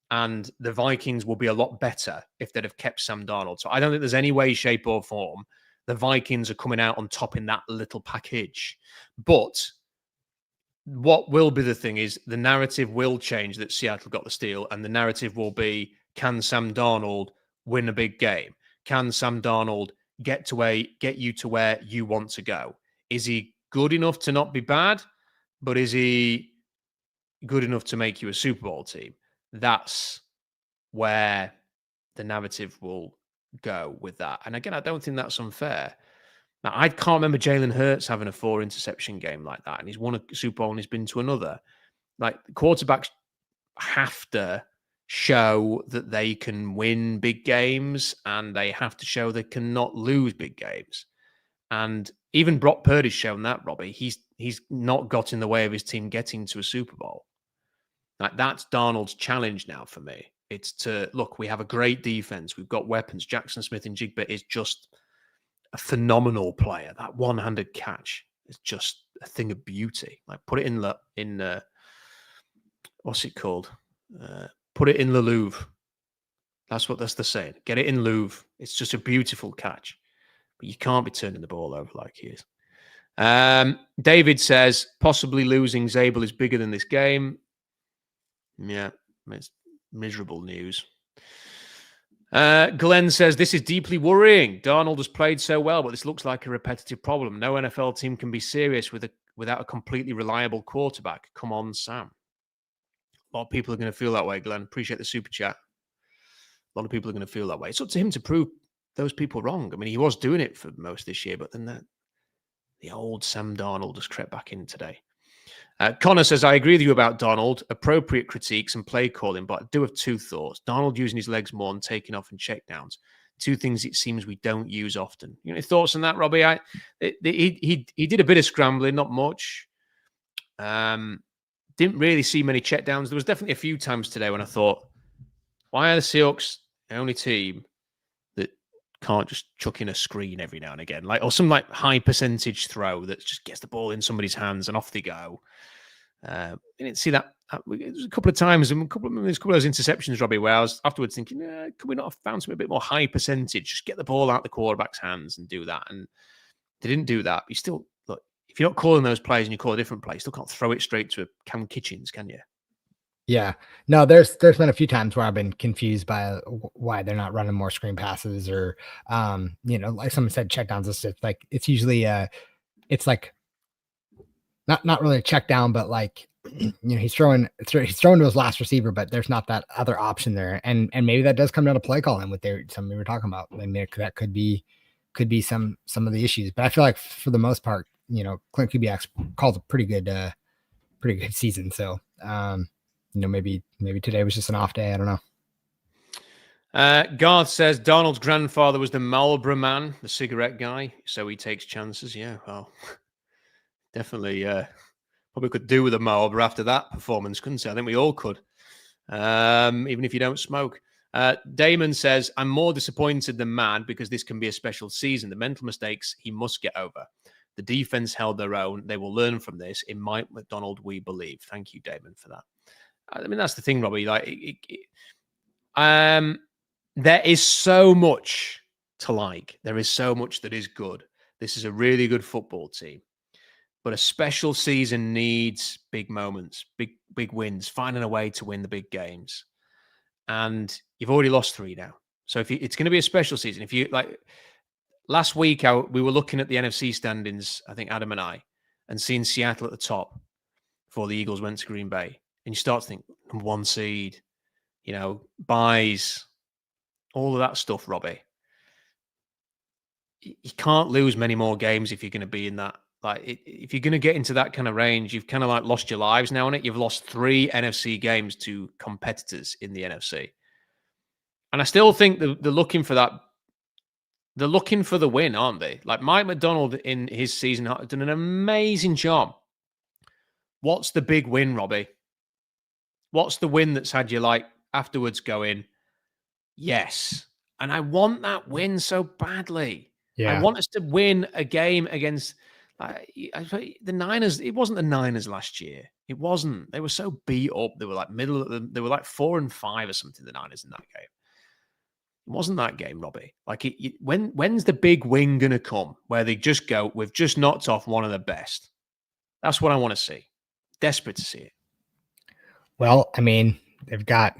S1: And the Vikings will be a lot better if they'd have kept Sam Darnold. So I don't think there's any way, shape, or form the Vikings are coming out on top in that little package. But what will be the thing is the narrative will change that Seattle got the steal, and the narrative will be, can Sam Darnold win a big game? Can Sam Darnold get you to where you want to go? Is he good enough to not be bad, but is he good enough to make you a Super Bowl team? That's where the narrative will go with that. And again, I don't think that's unfair. Now, I can't remember Jalen Hurts having a 4-interception game like that, and he's won a Super Bowl and he's been to another. Like, quarterbacks have to show that they can win big games, and they have to show they cannot lose big games. And even Brock Purdy's shown that, Robbie. He's not got in the way of his team getting to a Super Bowl. Like, that's Darnold's challenge now for me. It's to, look, we have a great defense. We've got weapons. Jackson Smith and Jigba is just a phenomenal player. That one-handed catch is just a thing of beauty. Like, put it in what's it called? Put it in the Louvre. That's the saying. Get it in Louvre. It's just a beautiful catch. But you can't be turning the ball over like he is. David says, possibly losing Zable is bigger than this game. Yeah, it's miserable news. Glenn says, this is deeply worrying. Darnold has played so well, but this looks like a repetitive problem. No NFL team can be serious without a completely reliable quarterback. Come on, Sam. A lot of people are going to feel that way, Glenn. Appreciate the super chat. A lot of people are going to feel that way. It's up to him to prove those people wrong. I mean, he was doing it for most this year, but then the old Sam Darnold has crept back in today. Connor says, I agree with you about Darnold. Appropriate critiques and play calling, but I do have 2 thoughts. Darnold using his legs more and taking off and checkdowns. 2 things it seems we don't use often. You know, any thoughts on that, Robbie? He did a bit of scrambling, not much. Didn't really see many checkdowns. There was definitely a few times today when I thought, why are the Seahawks the only team that can't just chuck in a screen every now and again, or some high percentage throw that just gets the ball in somebody's hands and off they go? I didn't see that. It was a couple of times, and a couple of those interceptions, Robbie, where I was afterwards thinking, could we not have found something a bit more high percentage? Just get the ball out the quarterback's hands and do that. And they didn't do that. You still, look, if you're not calling those plays and you call a different play, you still can't throw it straight to Cam Kitchens, can you?
S2: Yeah. No, there's been a few times where I've been confused by why they're not running more screen passes or, like someone said, checkdowns. It's like, it's usually, it's like not really a check down, but like, he's throwing to his last receiver, but there's not that other option there. And maybe that does come down to play calling with something we were talking about. I mean, that could be some of the issues, but I feel like for the most part, Clint Kubiak's called a pretty good season. So, maybe today was just an off day. I don't know.
S1: Garth says Darnold's grandfather was the Marlboro man, the cigarette guy, so he takes chances. Yeah, well, definitely probably could do with a Marlboro after that performance, couldn't he? I think we all could, even if you don't smoke. Damon says, I'm more disappointed than mad because this can be a special season. The mental mistakes he must get over. The defense held their own. They will learn from this. In Mike McDonald, we believe. Thank you, Damon, for that. I mean, that's the thing, Robbie. Like, there is so much to like. There is so much that is good. This is a really good football team. But a special season needs big moments, big wins, finding a way to win the big games. And you've already lost 3 now. So it's going to be a special season. If you like, last week we were looking at the NFC standings, I think Adam and I, and seeing Seattle at the top before the Eagles went to Green Bay. And you start to think, number 1 seed, buys, all of that stuff, Robbie. You can't lose many more games if you're going to be in that. Like, if you're going to get into that kind of range, you've kind of like lost your lives now on it. You've lost 3 NFC games to competitors in the NFC. And I still think they're looking for that. They're looking for the win, aren't they? Like Mike McDonald in his season has done an amazing job. What's the big win, Robbie? What's the win that's had you like afterwards going, yes. And I want that win so badly. Yeah. I want us to win a game against the Niners. It wasn't the Niners last year. It wasn't. They were so beat up. They were like they were like 4-5 or something, the Niners in that game. It wasn't that game, Robbie. Like, when's the big win going to come where they just go, we've just knocked off one of the best? That's what I want to see. Desperate to see it.
S2: Well, I mean, they've got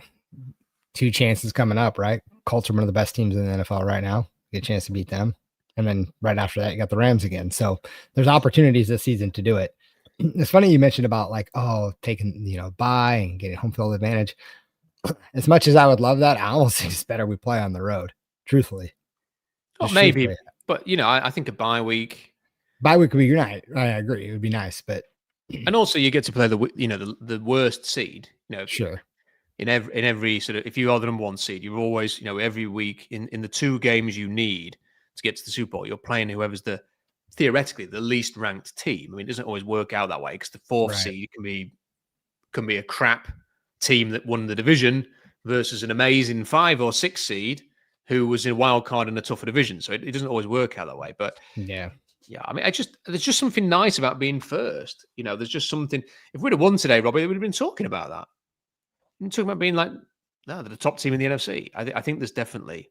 S2: 2 chances coming up, right? Colts are one of the best teams in the NFL right now. Get a chance to beat them. And then right after that, you got the Rams again. So there's opportunities this season to do it. It's funny you mentioned about like, taking, bye and getting home field advantage. As much as I would love that, I almost think it's better we play on the road, truthfully.
S1: Oh, maybe. Truthfully. But, I think a bye week.
S2: Bye week would be nice. I agree. It would be nice, but.
S1: And also you get to play the worst seed,
S2: Sure.
S1: In every sort of, if you are the number 1 seed, you're always, every week in the 2 games you need to get to the Super Bowl, you're playing whoever's theoretically the least ranked team. I mean, it doesn't always work out that way because the 4th seed can be a crap team that won the division versus an amazing 5 or 6 seed who was in a wild card in a tougher division. So it doesn't always work out that way. But yeah, I mean, there's just something nice about being first. There's just something. If we'd have won today, Robbie, we'd have been talking about that. We're talking about being like, no, they're the top team in the NFC. I think there's definitely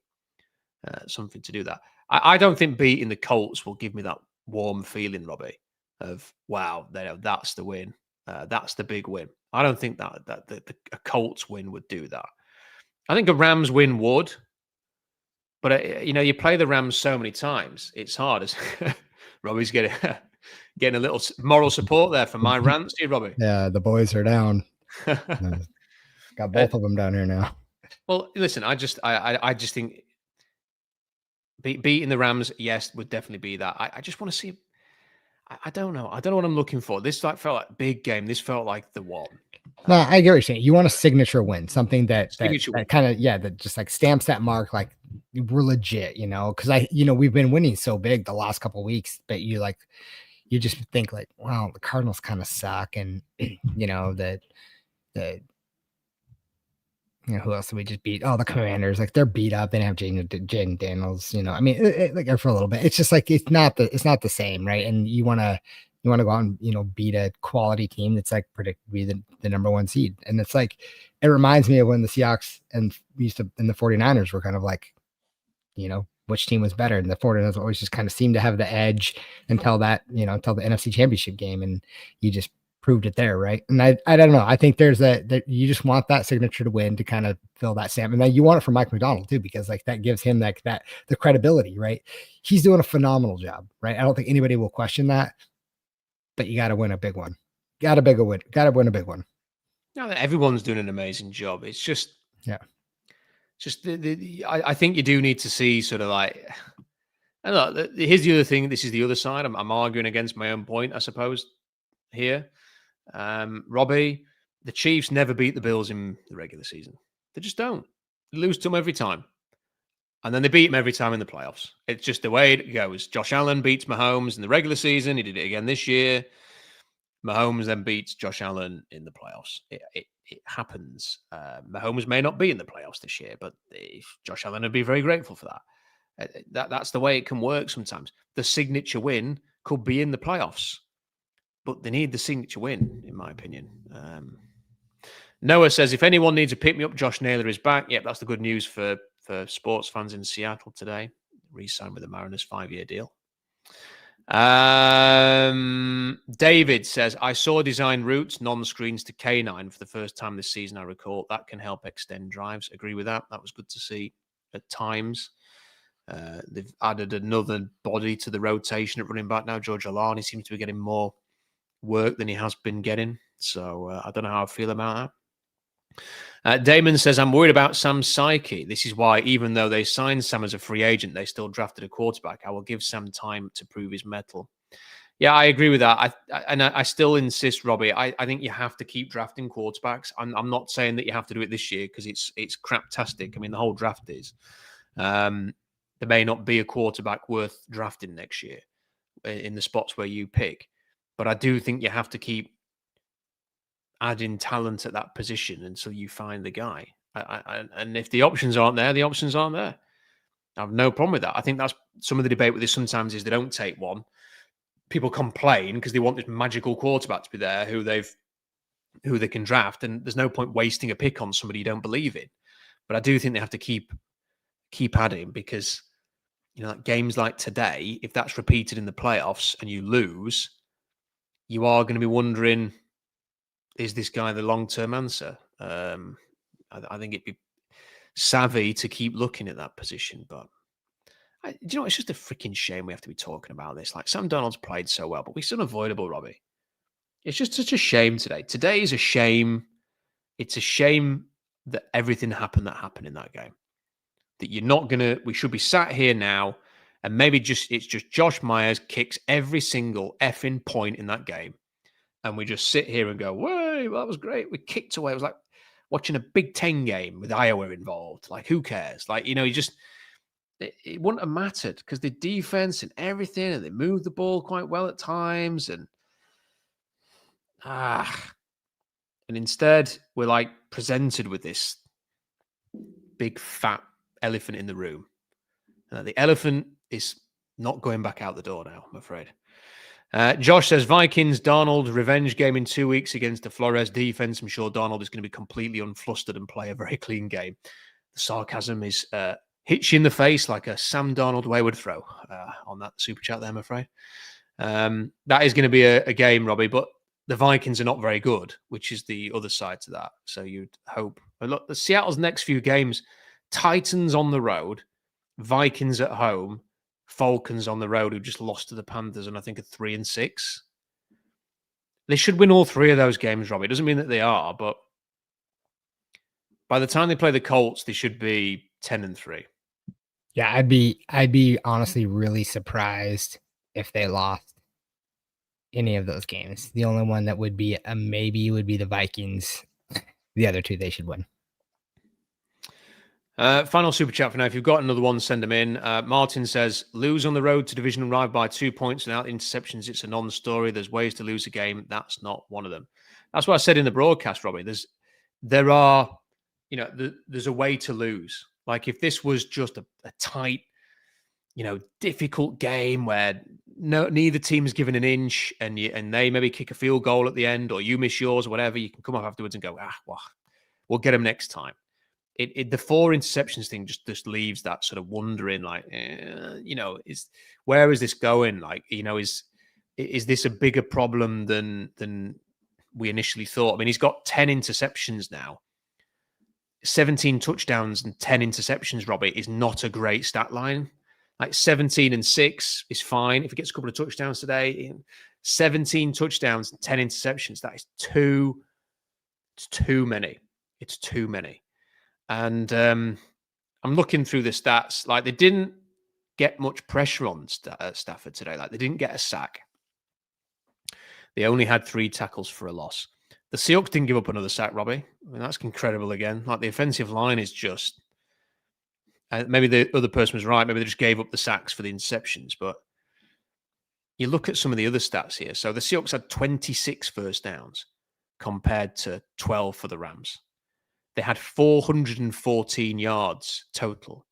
S1: something to do that. I don't think beating the Colts will give me that warm feeling, Robbie, of wow, that's the win. That's the big win. I don't think that a Colts win would do that. I think a Rams win would, but you play the Rams so many times, it's hard. Robbie's getting a little moral support there from my rants here, Robbie.
S2: Yeah, the boys are down. Got both of them down here now.
S1: Well, listen, I just think beating the Rams, yes, would definitely be that. I just want to see. I don't know. I don't know what I'm looking for. This felt like a big game. This felt like the one.
S2: No, I get what you're saying. You want a signature win, something that kind of, that just like stamps that mark, like we're legit, because we've been winning so big the last couple of weeks, but you just think like, wow, the Cardinals kind of suck. And, who else did we just beat? Oh, the Commanders, like they're beat up. They don't have Jaden Daniels, I mean, like for a little bit, it's just like, it's not the same. Right. And you want to go out and, beat a quality team that's like predictably the number 1 seed. And it's like, it reminds me of when the Seahawks and the 49ers were kind of like, which team was better. And the 49ers always just kind of seemed to have the edge until that, until the NFC Championship game. And you just proved it there, right? And I don't know. I think there's that you just want that signature to win to kind of fill that stamp. And then you want it from Mike McDonald too, because like that gives him that the credibility, right? He's doing a phenomenal job, right? I don't think anybody will question that, but you got to win a big one. Got to win a big one.
S1: No, everyone's doing an amazing job. It's just, I think you do need to see sort of like, and look, here's the other thing. This is the other side. I'm arguing against my own point, I suppose, here. Robbie, the Chiefs never beat the Bills in the regular season. They just don't. They lose to them every time. And then they beat them every time in the playoffs. It's just the way it goes. Josh Allen beats Mahomes in the regular season. He did it again this year. Mahomes then beats Josh Allen in the playoffs. It happens. Mahomes may not be in the playoffs this year, but Josh Allen would be very grateful for that. That's the way it can work sometimes. The signature win could be in the playoffs, but they need the signature win, in my opinion. Noah says, if anyone needs a pick-me-up, Josh Naylor is back. Yep, that's the good news for sports fans in Seattle today. Re-signed with the Mariners 5-year deal. David says, I saw design routes, non-screens to K9 for the first time this season, I recall. That can help extend drives. Agree with that. That was good to see at times. They've added another body to the rotation at running back now. George Alani seems to be getting more work than he has been getting. So I don't know how I feel about that. Damon says, I'm worried about Sam's psyche. This is why, even though they signed Sam as a free agent, they still drafted a quarterback. I will give Sam time to prove his mettle. Yeah, I agree with that. I still insist, Robbie. I think you have to keep drafting quarterbacks. I'm not saying that you have to do it this year because it's craptastic. I mean, the whole draft is. There may not be a quarterback worth drafting next year in the spots where you pick. But I do think you have to keep adding talent at that position until you find the guy. And if the options aren't there, the options aren't there. I have no problem with that. I think that's some of the debate with this sometimes is they don't take one. People complain because they want this magical quarterback to be there who they can draft. And there's no point wasting a pick on somebody you don't believe in. But I do think they have to keep adding because, like games like today, if that's repeated in the playoffs and you lose, you are going to be wondering, is this guy the long-term answer? I think it'd be savvy to keep looking at that position. But, it's just a freaking shame we have to be talking about this. Like, Sam Darnold's played so well, but we're unavoidable, Robbie. It's just such a shame today. Today is a shame. It's a shame that everything happened in that game. That we should be sat here now and maybe it's just Josh Myers kicks every single effing point in that game. And we just sit here and go, "Whoa, that was great. We kicked away." It was like watching a Big Ten game with Iowa involved. Like, who cares? Like, it wouldn't have mattered because the defense and everything, and they moved the ball quite well at times. And instead, we're like presented with this big fat elephant in the room. The elephant is not going back out the door now, I'm afraid. Josh says, Vikings, Darnold, revenge game in 2 weeks against the Flores defense. I'm sure Darnold is going to be completely unflustered and play a very clean game. The sarcasm is hits you in the face like a Sam Darnold wayward throw on that super chat there, I'm afraid. That is going to be a game, Robbie, but the Vikings are not very good, which is the other side to that. So you'd hope. But look, the Seattle's next few games, Titans on the road, Vikings at home, Falcons on the road, who just lost to the Panthers, and I think are 3-6. They should win all three of those games, Robbie. It doesn't mean that they are, but by the time they play the Colts, they should be 10-3.
S2: Yeah, I'd be honestly really surprised if they lost any of those games. The only one that would be a maybe would be the Vikings. The other two they should win.
S1: Final super chat for now. If you've got another one, send them in. Martin says, lose on the road to divisional rival by 2 points without interceptions. It's a non-story. There's ways to lose a game. That's not one of them. That's what I said in the broadcast, Robbie. There's a way to lose. Like if this was just a tight, difficult game where neither team's given an inch and they maybe kick a field goal at the end or you miss yours or whatever, you can come up afterwards and go, well, we'll get them next time. the 4 interceptions thing just leaves that sort of wondering, like, where is this going? Like, is this a bigger problem than we initially thought? I mean, he's got 10 interceptions now. 17 touchdowns and 10 interceptions, Robbie, is not a great stat line. Like 17 and 6 is fine. If he gets a couple of touchdowns today, 17 touchdowns and 10 interceptions, that is it's too many. It's too many. And I'm looking through the stats. Like, they didn't get much pressure on Stafford today. Like, they didn't get a sack. They only had 3 tackles for a loss. The Seahawks didn't give up another sack, Robbie. I mean, that's incredible again. Like, the offensive line is just... maybe the other person was right. Maybe they just gave up the sacks for the interceptions. But you look at some of the other stats here. So the Seahawks had 26 first downs compared to 12 for the Rams. They had 414 yards total.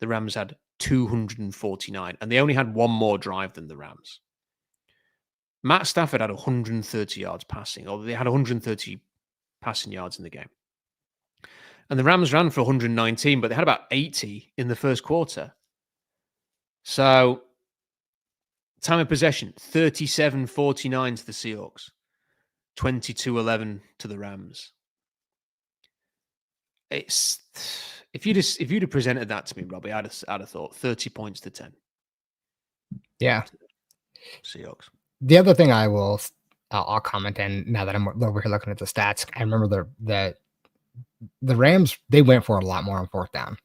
S1: The Rams had 249. And they only had one more drive than the Rams. Matt Stafford had 130 yards passing, or they had 130 passing yards in the game. And the Rams ran for 119, but they had about 80 in the first quarter. So, time of possession, 37-49 to the Seahawks, 22-11 to the Rams. It's if you'd have presented that to me, Robbie, I'd have thought 30 points to 10.
S2: Yeah.
S1: Seahawks.
S2: The other thing I'll comment, and now that I'm over here looking at the stats, I remember the Rams, they went for a lot more on fourth down.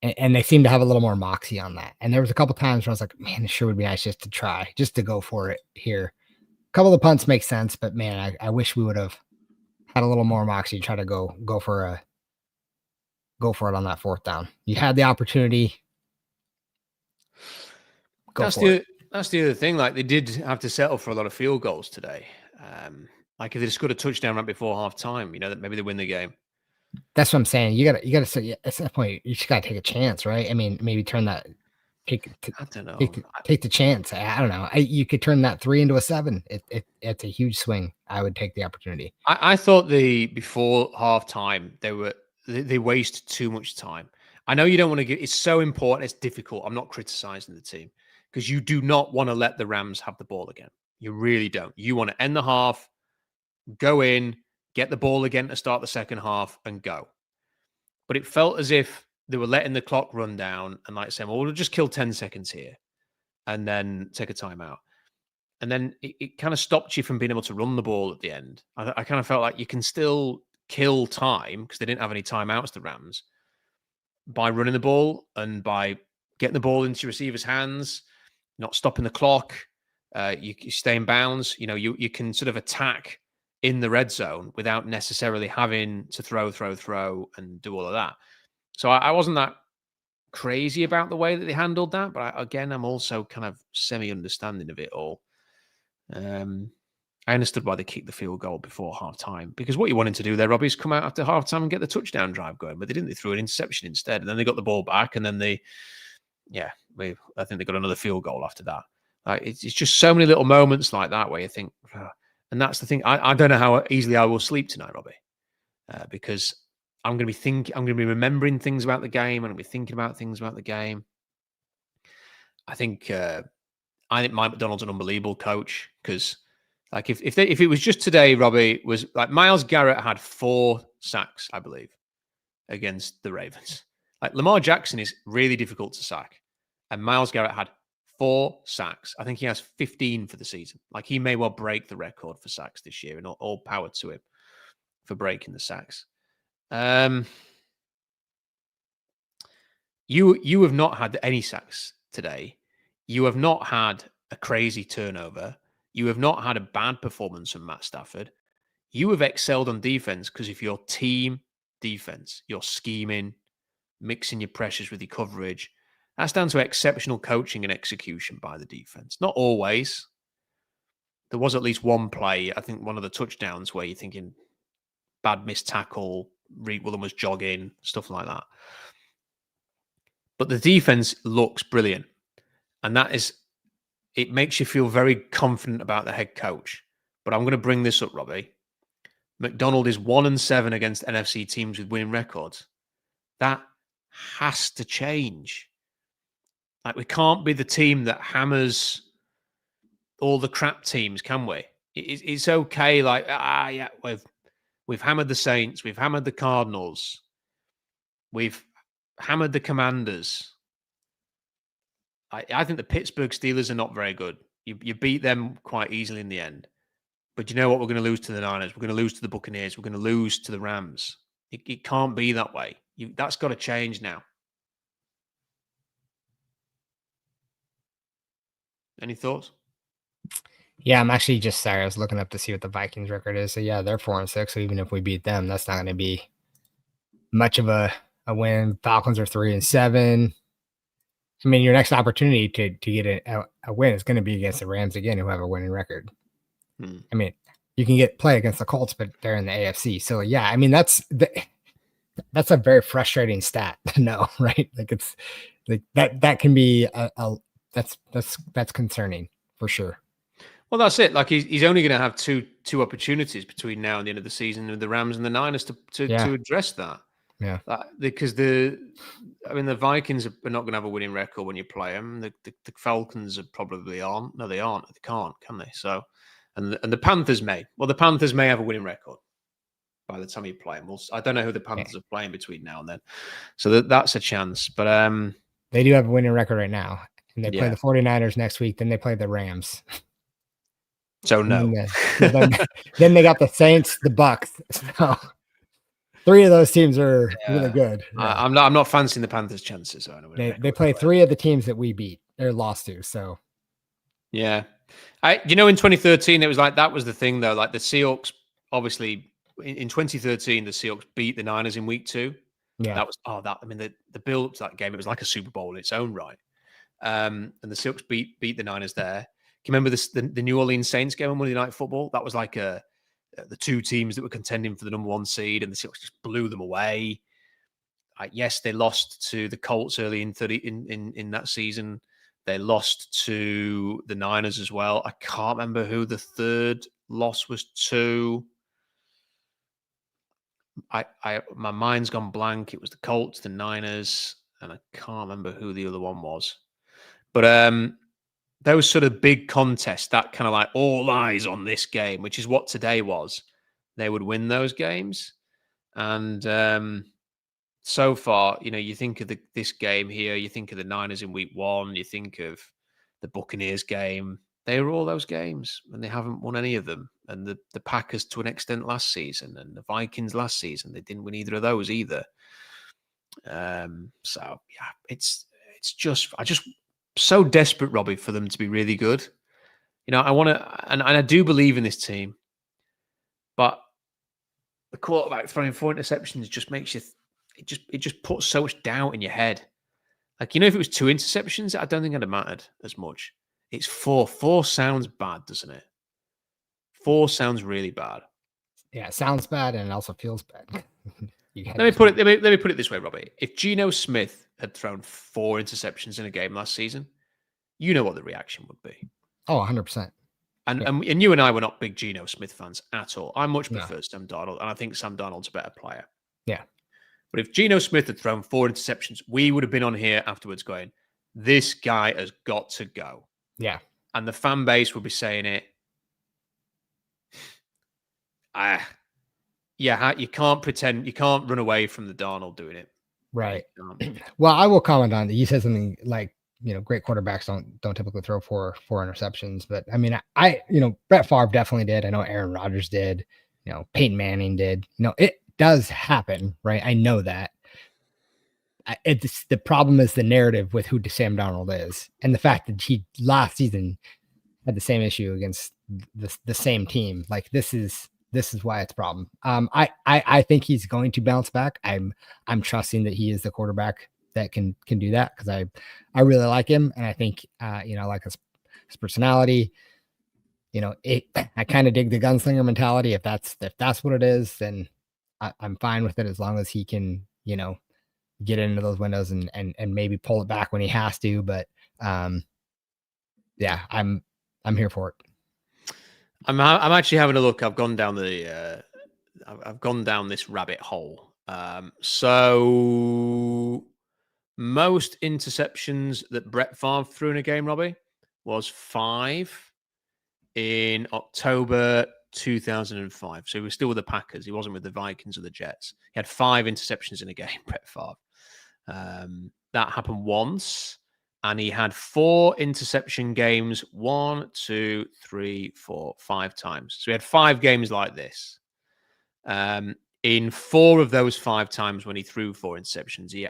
S2: And they seem to have a little more moxie on that. And there was a couple times where I was like, man, it sure would be nice just to go for it here. A couple of the punts make sense, but man, I wish we would have had a little more moxie to try to go for it on that fourth down. You had the opportunity.
S1: That's the other thing. Like, they did have to settle for a lot of field goals today. Like, if they scored a touchdown right before half time, that maybe they win the game.
S2: That's what I'm saying. You gotta say, at that point, you just gotta take a chance, right? I mean, maybe turn that. I don't know. Take the chance. I don't know. You could turn that 3 into a 7. It's a huge swing. I would take the opportunity.
S1: I thought before halftime they wasted too much time. I know you don't want to it's so important. It's difficult. I'm not criticizing the team because you do not want to let the Rams have the ball again. You really don't. You want to end the half, go in, get the ball again to start the second half, and go. But it felt as if they were letting the clock run down and like saying, well, we'll just kill 10 seconds here and then take a timeout. And then it kind of stopped you from being able to run the ball at the end. I kind of felt like you can still kill time because they didn't have any timeouts, the Rams, by running the ball and by getting the ball into your receiver's hands, not stopping the clock. You stay in bounds. You can sort of attack in the red zone without necessarily having to throw and do all of that. So I wasn't that crazy about the way that they handled that, but I'm also kind of semi-understanding of it all. I understood why they kicked the field goal before halftime, because what you wanted to do there, Robbie, is come out after halftime and get the touchdown drive going, but they didn't. They threw an interception instead, and then they got the ball back, and then I think they got another field goal after that. It's just so many little moments like that where you think, and that's the thing. I don't know how easily I will sleep tonight, Robbie, because I'm going to be remembering things about the game, and I'll be thinking about things about the game. I think Mike McDonald's an unbelievable coach, because like if it was just today, Robbie, was like Myles Garrett had 4 sacks, I believe, against the Ravens. Like Lamar Jackson is really difficult to sack, and Myles Garrett had 4 sacks. I think he has 15 for the season. Like, he may well break the record for sacks this year, and all power to him for breaking the sacks. You have not had any sacks today. You have not had a crazy turnover. You have not had a bad performance from Matt Stafford. You have excelled on defense because of your team defense, your scheming, mixing your pressures with your coverage. That's down to exceptional coaching and execution by the defense. Not always. There was at least one play, I think one of the touchdowns, where you're thinking bad missed tackle, Reed Williams was jogging, stuff like that. But the defense looks brilliant. And it makes you feel very confident about the head coach. But I'm going to bring this up, Robbie. McDonald is 1-7 against NFC teams with winning records. That has to change. Like, we can't be the team that hammers all the crap teams, can we? It's okay. Like, yeah, we've hammered the Saints, we've hammered the Cardinals, we've hammered the Commanders. I think the Pittsburgh Steelers are not very good. You beat them quite easily in the end. But you know what? We're going to lose to the Niners. We're going to lose to the Buccaneers. We're going to lose to the Rams. It can't be that way. That's got to change now. Any thoughts?
S2: Yeah, I'm actually just sorry. I was looking up to see what the Vikings record is. So yeah, they're 4-6. So even if we beat them, that's not going to be much of a win. Falcons are 3-7. I mean, your next opportunity to get a win is going to be against the Rams again, who have a winning record. I mean, you can play against the Colts, but they're in the AFC. So yeah, I mean that's a very frustrating stat to know, right? Like, it's like that can be that's concerning for sure.
S1: Well, that's it. Like, he's only going to have two opportunities between now and the end of the season with the Rams and the Niners to address that.
S2: Yeah,
S1: because the Vikings are not going to have a winning record when you play them. The Falcons probably aren't. No, they aren't. They can't, can they? So, and the Panthers may. Well, the Panthers may have a winning record by the time you play them. I don't know who the Panthers are playing between now and then. So that's a chance. But
S2: they do have a winning record right now, and they play the 49ers next week. Then they play the Rams.
S1: So no.
S2: Then they got the Saints, the Bucks. So 3 of those teams are really good.
S1: Yeah. I'm not fancying the Panthers' chances. So
S2: they play 3 of the teams that we beat. They're lost to. So
S1: yeah, in 2013 it was like that was the thing though. Like, the Seahawks, obviously in 2013 the Seahawks beat the Niners in week 2.
S2: Yeah,
S1: that was the build to that game. It was like a Super Bowl in its own right. And the Seahawks beat the Niners there. Can you remember the New Orleans Saints game on Monday Night Football? That was like the 2 teams that were contending for the number 1 seed, and the Seahawks just blew them away. Yes, they lost to the Colts early in that season. They lost to the Niners as well. I can't remember who the third loss was to. My mind's gone blank. It was the Colts, the Niners, and I can't remember who the other one was. But those sort of big contests, that kind of like all eyes on this game, which is what today was, they would win those games. And so far, you think of this game here, you think of the Niners in week 1, you think of the Buccaneers game. They were all those games, and they haven't won any of them. And the Packers to an extent last season, and the Vikings last season, they didn't win either of those either. So yeah, it's just so desperate, Robbie, for them to be really good. I want to, and I do believe in this team, but the quarterback throwing 4 interceptions just makes you, it just puts so much doubt in your head. Like, if it was 2 interceptions, I don't think it'd have mattered as much. It's 4. 4 sounds bad, doesn't it? 4 sounds really bad.
S2: Yeah, it sounds bad, and it also feels bad.
S1: Let me put it this way, Robbie. If Geno Smith had thrown 4 interceptions in a game last season, you know what the reaction would be.
S2: Oh, 100%.
S1: And you and I were not big Geno Smith fans at all. I much prefer Sam Darnold, and I think Sam Darnold's a better player.
S2: Yeah.
S1: But if Geno Smith had thrown 4 interceptions, we would have been on here afterwards going, this guy has got to go.
S2: Yeah.
S1: And the fan base would be saying it. You can't pretend, you can't run away from the Darnold doing it.
S2: Right. Well, I will comment on that. You said something like, great quarterbacks don't typically throw four interceptions, but I mean, Brett Favre definitely did. I know Aaron Rodgers did. Peyton Manning did. It does happen, right? I know that. It's the problem is the narrative with who Sam Darnold is, and the fact that he last season had the same issue against the same team. Like, this is why it's a problem. I think he's going to bounce back. I'm trusting that he is the quarterback that can do that, because I really like him, and I think I like his personality. I kind of dig the gunslinger mentality. If that's what it is, then I'm fine with it, as long as he can get into those windows and maybe pull it back when he has to. But yeah, I'm here for it.
S1: I'm actually having a look. I've gone down the I've gone down this rabbit hole. So most interceptions that Brett Favre threw in a game, Robbie, was 5 in October 2005. So he was still with the Packers. He wasn't with the Vikings or the Jets. He had 5 interceptions in a game, Brett Favre. That happened once. And he had 4 interception games, 1, 2, 3, 4, 5 times. So he had 5 games like this. In 4 of those 5 times when he threw 4 interceptions, he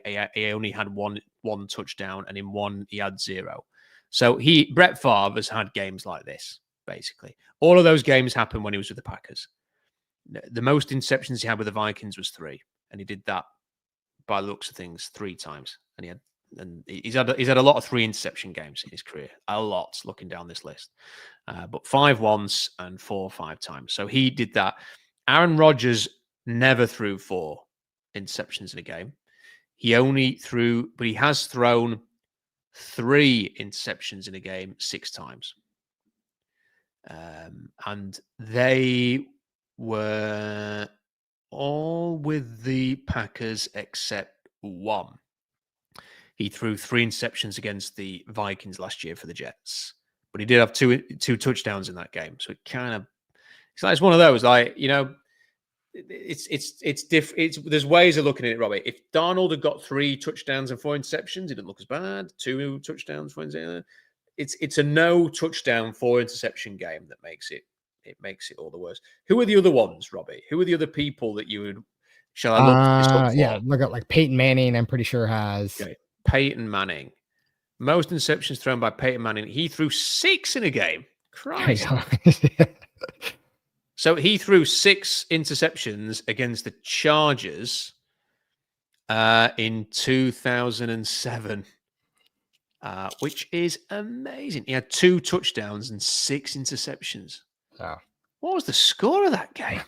S1: only had one touchdown, and in 1 he had 0. So Brett Favre has had games like this, basically. All of those games happened when he was with the Packers. The most interceptions he had with the Vikings was 3, and he did that, by the looks of things, 3 times. And he's had a lot of 3 interception games in his career, a lot, looking down this list. But 5 once and 4 5 times. So he did that. Aaron Rodgers never threw 4 interceptions in a game. He has thrown 3 interceptions in a game 6 times. And they were all with the Packers except 1. He threw 3 interceptions against the Vikings last year for the Jets, but he did have two touchdowns in that game. So it's one of those, like, it's different. There's ways of looking at it, Robbie. If Darnold had got 3 touchdowns and 4 interceptions, it didn't look as bad. 2 touchdowns, 4 interceptions. It's a no touchdown, 4 interception game that makes it all the worse. Who are the other ones, Robbie? Who are the other people that you would? Shall I look this up for?
S2: Yeah, look at like Peyton Manning. I'm pretty sure has.
S1: Okay. Peyton Manning. Most interceptions thrown by Peyton Manning. He threw 6 in a game. Christ. So he threw 6 interceptions against the Chargers in 2007, which is amazing. He had 2 touchdowns and 6 interceptions.
S2: Yeah.
S1: What was the score of that game?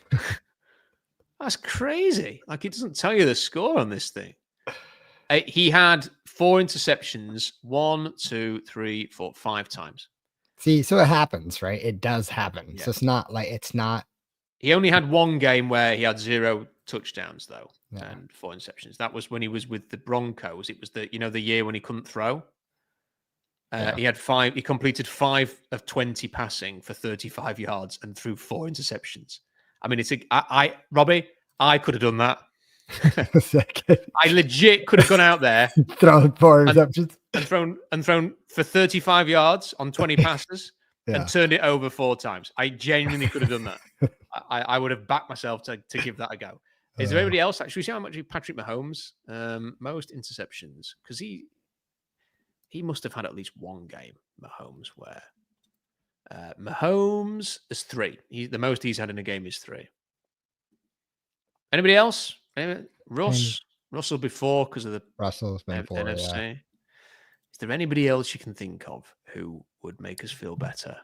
S1: That's crazy. Like, it doesn't tell you the score on this thing. He had 4 interceptions, 1, 2, 3, 4, 5 times.
S2: See, so it happens, right? It does happen.
S1: Yeah.
S2: So it's not.
S1: He only had 1 game where he had 0 touchdowns, though, and 4 interceptions. That was when he was with the Broncos. It was the year when he couldn't throw. He had 5. He completed 5 of 20 passing for 35 yards and threw 4 interceptions. I mean, Robbie, I could have done that. I legit could have gone out there,
S2: thrown 4 interceptions,
S1: and thrown for 35 yards on 20 passes, and turned it over 4 times. I genuinely could have done that. I would have backed myself to give that a go. Is there anybody else? Actually, see how much Patrick Mahomes most interceptions, because he must have had at least 1 game, Mahomes, where Mahomes is 3. The most he's had in a game is 3. Anybody else? Russell before, because of the
S2: Russell's been for
S1: NFC. Yeah. Is there anybody else you can think of who would make us feel better?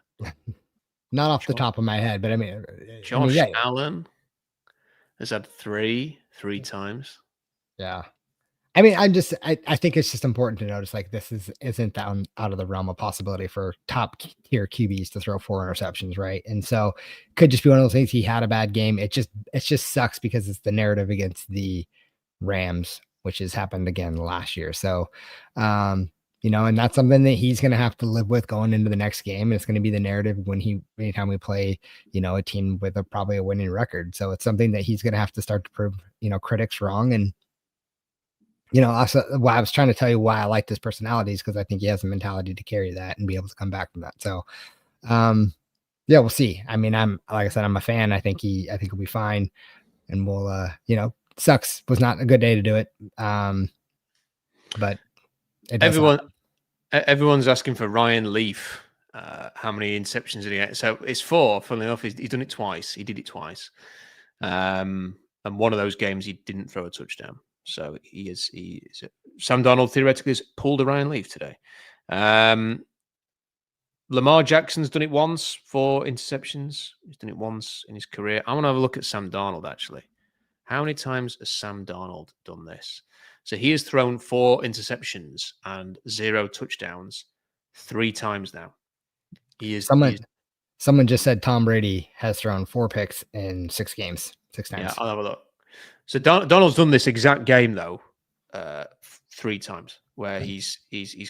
S2: Not off the top of my head, but I mean,
S1: Josh Allen has had 3 times.
S2: Yeah. I mean, I think it's just important to notice, like, this isn't out of the realm of possibility for top tier QBs to throw 4 interceptions, right? And so could just be one of those things. He had a bad game. It just sucks because it's the narrative against the Rams, which has happened again last year. So, and that's something that he's going to have to live with going into the next game. And it's going to be the narrative anytime we play, a team with probably a winning record. So it's something that he's going to have to start to prove, critics wrong. And, also, I was trying to tell you why I like this personality is because I think he has the mentality to carry that and be able to come back from that. So, we'll see. I mean, like I said, I'm a fan. I think he'll be fine, and we'll, sucks. Was not a good day to do it. But
S1: everyone's asking for Ryan Leaf. How many interceptions did he get? So it's 4. Funnily enough, he's done it twice. He did it twice. And one of those games he didn't throw a touchdown. So he is Sam Darnold theoretically has pulled a Ryan Leaf today. Lamar Jackson's done it once, 4 interceptions. He's done it once in his career. I want to have a look at Sam Darnold, actually. How many times has Sam Darnold done this? So he has thrown 4 interceptions and 0 touchdowns 3 times now.
S2: Someone just said Tom Brady has thrown 4 picks in 6 games, 6 times.
S1: Yeah, I'll have a look. So Donald's done this exact game though, 3 times where he's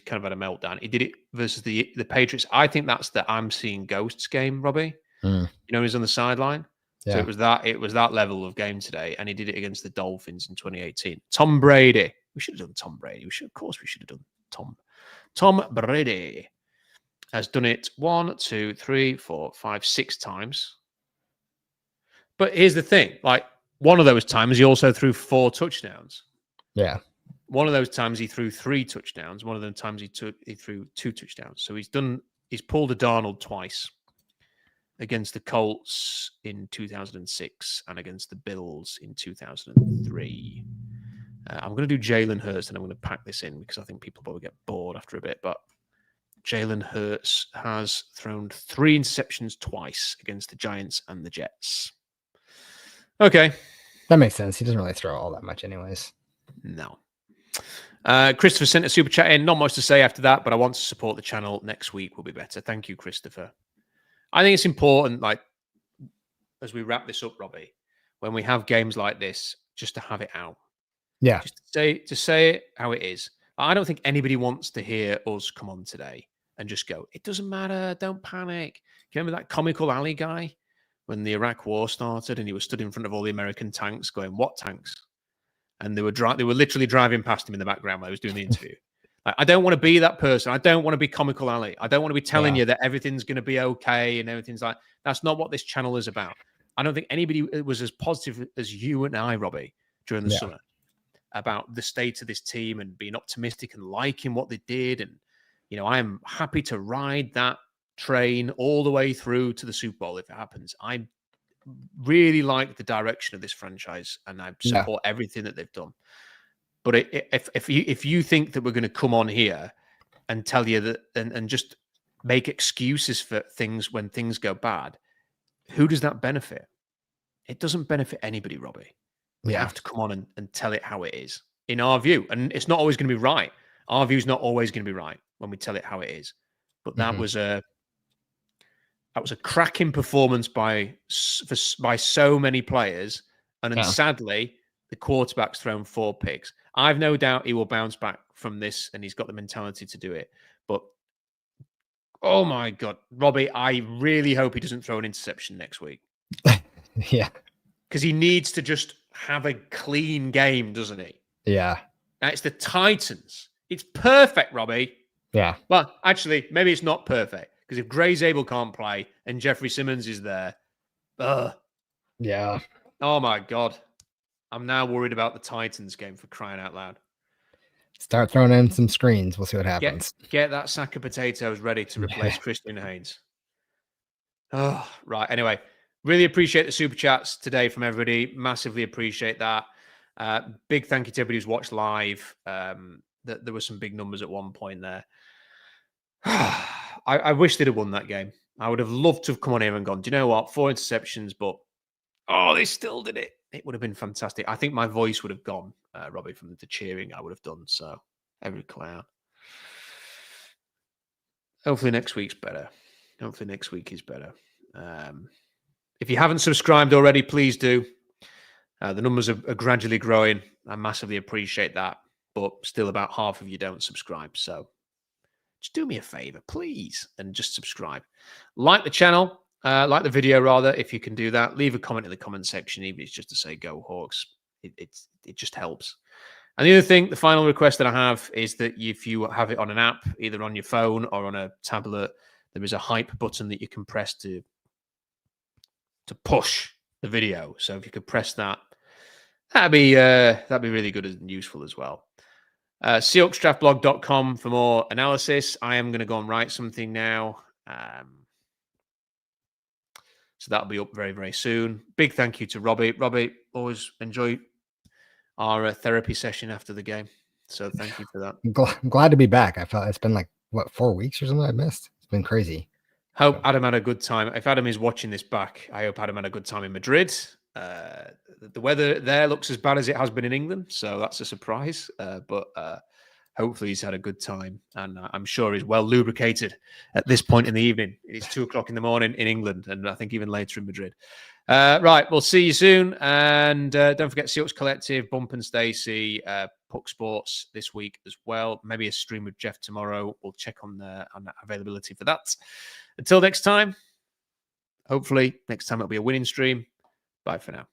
S1: kind of had a meltdown. He did it versus the Patriots. I think that's the I'm seeing ghosts game, Robbie. You know, he's on the sideline.
S2: Yeah.
S1: So it was that level of game today, and he did it against the Dolphins in 2018. Tom Brady. We should have done Tom Brady. Of course, we should have done Tom Brady has done it 1, 2, 3, 4, 5, 6 times. But here's the thing: like one of those times, he also threw 4 touchdowns.
S2: Yeah.
S1: One of those times, he threw 3 touchdowns. One of them times, he threw 2 touchdowns. So he's pulled a Darnold twice. Against the Colts in 2006 and against the Bills in 2003. I'm going to do Jalen Hurts, and I'm going to pack this in because I think people probably get bored after a bit. But Jalen Hurts has thrown 3 interceptions twice against the Giants and the Jets. Okay.
S2: That makes sense. He doesn't really throw all that much anyways.
S1: No. Christopher sent a super chat in. Not much to say after that, but I want to support the channel. Next week will be better. Thank you, Christopher. I think it's important, like, as we wrap this up, Robbie, when we have games like this, just to have it out.
S2: Yeah.
S1: Just to say it how it is. I don't think anybody wants to hear us come on today and just go, it doesn't matter, don't panic. Do you remember that comical alley guy when the Iraq war started and he was stood in front of all the American tanks going, what tanks? And they were literally driving past him in the background while he was doing the interview. I don't want to be that person. I don't want to be comical alley. I don't want to be telling you that everything's going to be okay and everything's like, that's not what this channel is about. I don't think anybody was as positive as you and I, Robbie, during the summer about the state of this team and being optimistic and liking what they did. And, you know, I am happy to ride that train all the way through to the Super Bowl if it happens. I really like the direction of this franchise and I support everything that they've done. But if you think that we're going to come on here and tell you that and just make excuses for things when things go bad, who does that benefit? It doesn't benefit anybody, Robbie. We have to come on and tell it how it is, in our view. And it's not always going to be right. Our view is not always going to be right when we tell it how it is. But that was a cracking performance by so many players. And then sadly, the quarterback's thrown 4 picks. I've no doubt he will bounce back from this and he's got the mentality to do it. But, oh my God, Robbie, I really hope he doesn't throw an interception next week.
S2: Yeah.
S1: Because he needs to just have a clean game, doesn't he?
S2: Yeah.
S1: Now, it's the Titans. It's perfect, Robbie.
S2: Yeah.
S1: Well, actually, maybe it's not perfect. Because if Zable can't play and Jeffrey Simmons is there,
S2: yeah.
S1: Oh my God. I'm now worried about the Titans game for crying out loud.
S2: Start throwing in some screens. We'll see what happens.
S1: Get that sack of potatoes ready to replace Christian Haynes. Oh, right. Anyway, really appreciate the super chats today from everybody. Massively appreciate that. Big thank you to everybody who's watched live. There were some big numbers at one point there. I wish they'd have won that game. I would have loved to have come on here and gone, do you know what? 4 interceptions, but they still did it. It would have been fantastic. I think my voice would have gone, Robbie, from the cheering I would have done. So, every clown. Hopefully next week's better. Hopefully next week is better. If you haven't subscribed already, please do. The numbers are gradually growing. I massively appreciate that. But still about half of you don't subscribe. So, just do me a favor, please, and just subscribe. Like the channel. Like the video, rather, if you can do that. Leave a comment in the comment section, even if it's just to say "Go Hawks." It just helps. And the other thing, the final request that I have is that if you have it on an app, either on your phone or on a tablet, there is a hype button that you can press to push the video. So if you could press that, that'd be really good and useful as well. SeahawksDraftBlog.com for more analysis. I am going to go and write something now. So that'll be up very, very soon. Big thank you to Robbie. Robbie, always enjoy our therapy session after the game. So thank you for that.
S2: I'm glad to be back. I felt it's been like, 4 weeks or something I missed? It's been crazy.
S1: Hope Adam had a good time. If Adam is watching this back, I hope Adam had a good time in Madrid. The weather there looks as bad as it has been in England. So that's a surprise. But hopefully he's had a good time, and I'm sure he's well lubricated at this point in the evening. It's 2:00 in the morning in England, and I think even later in Madrid. Right, we'll see you soon, and don't forget Seahawks Collective, Bump and Stacey, Puck Sports this week as well. Maybe a stream with Jeff tomorrow. We'll check on the availability for that. Until next time, hopefully next time it'll be a winning stream. Bye for now.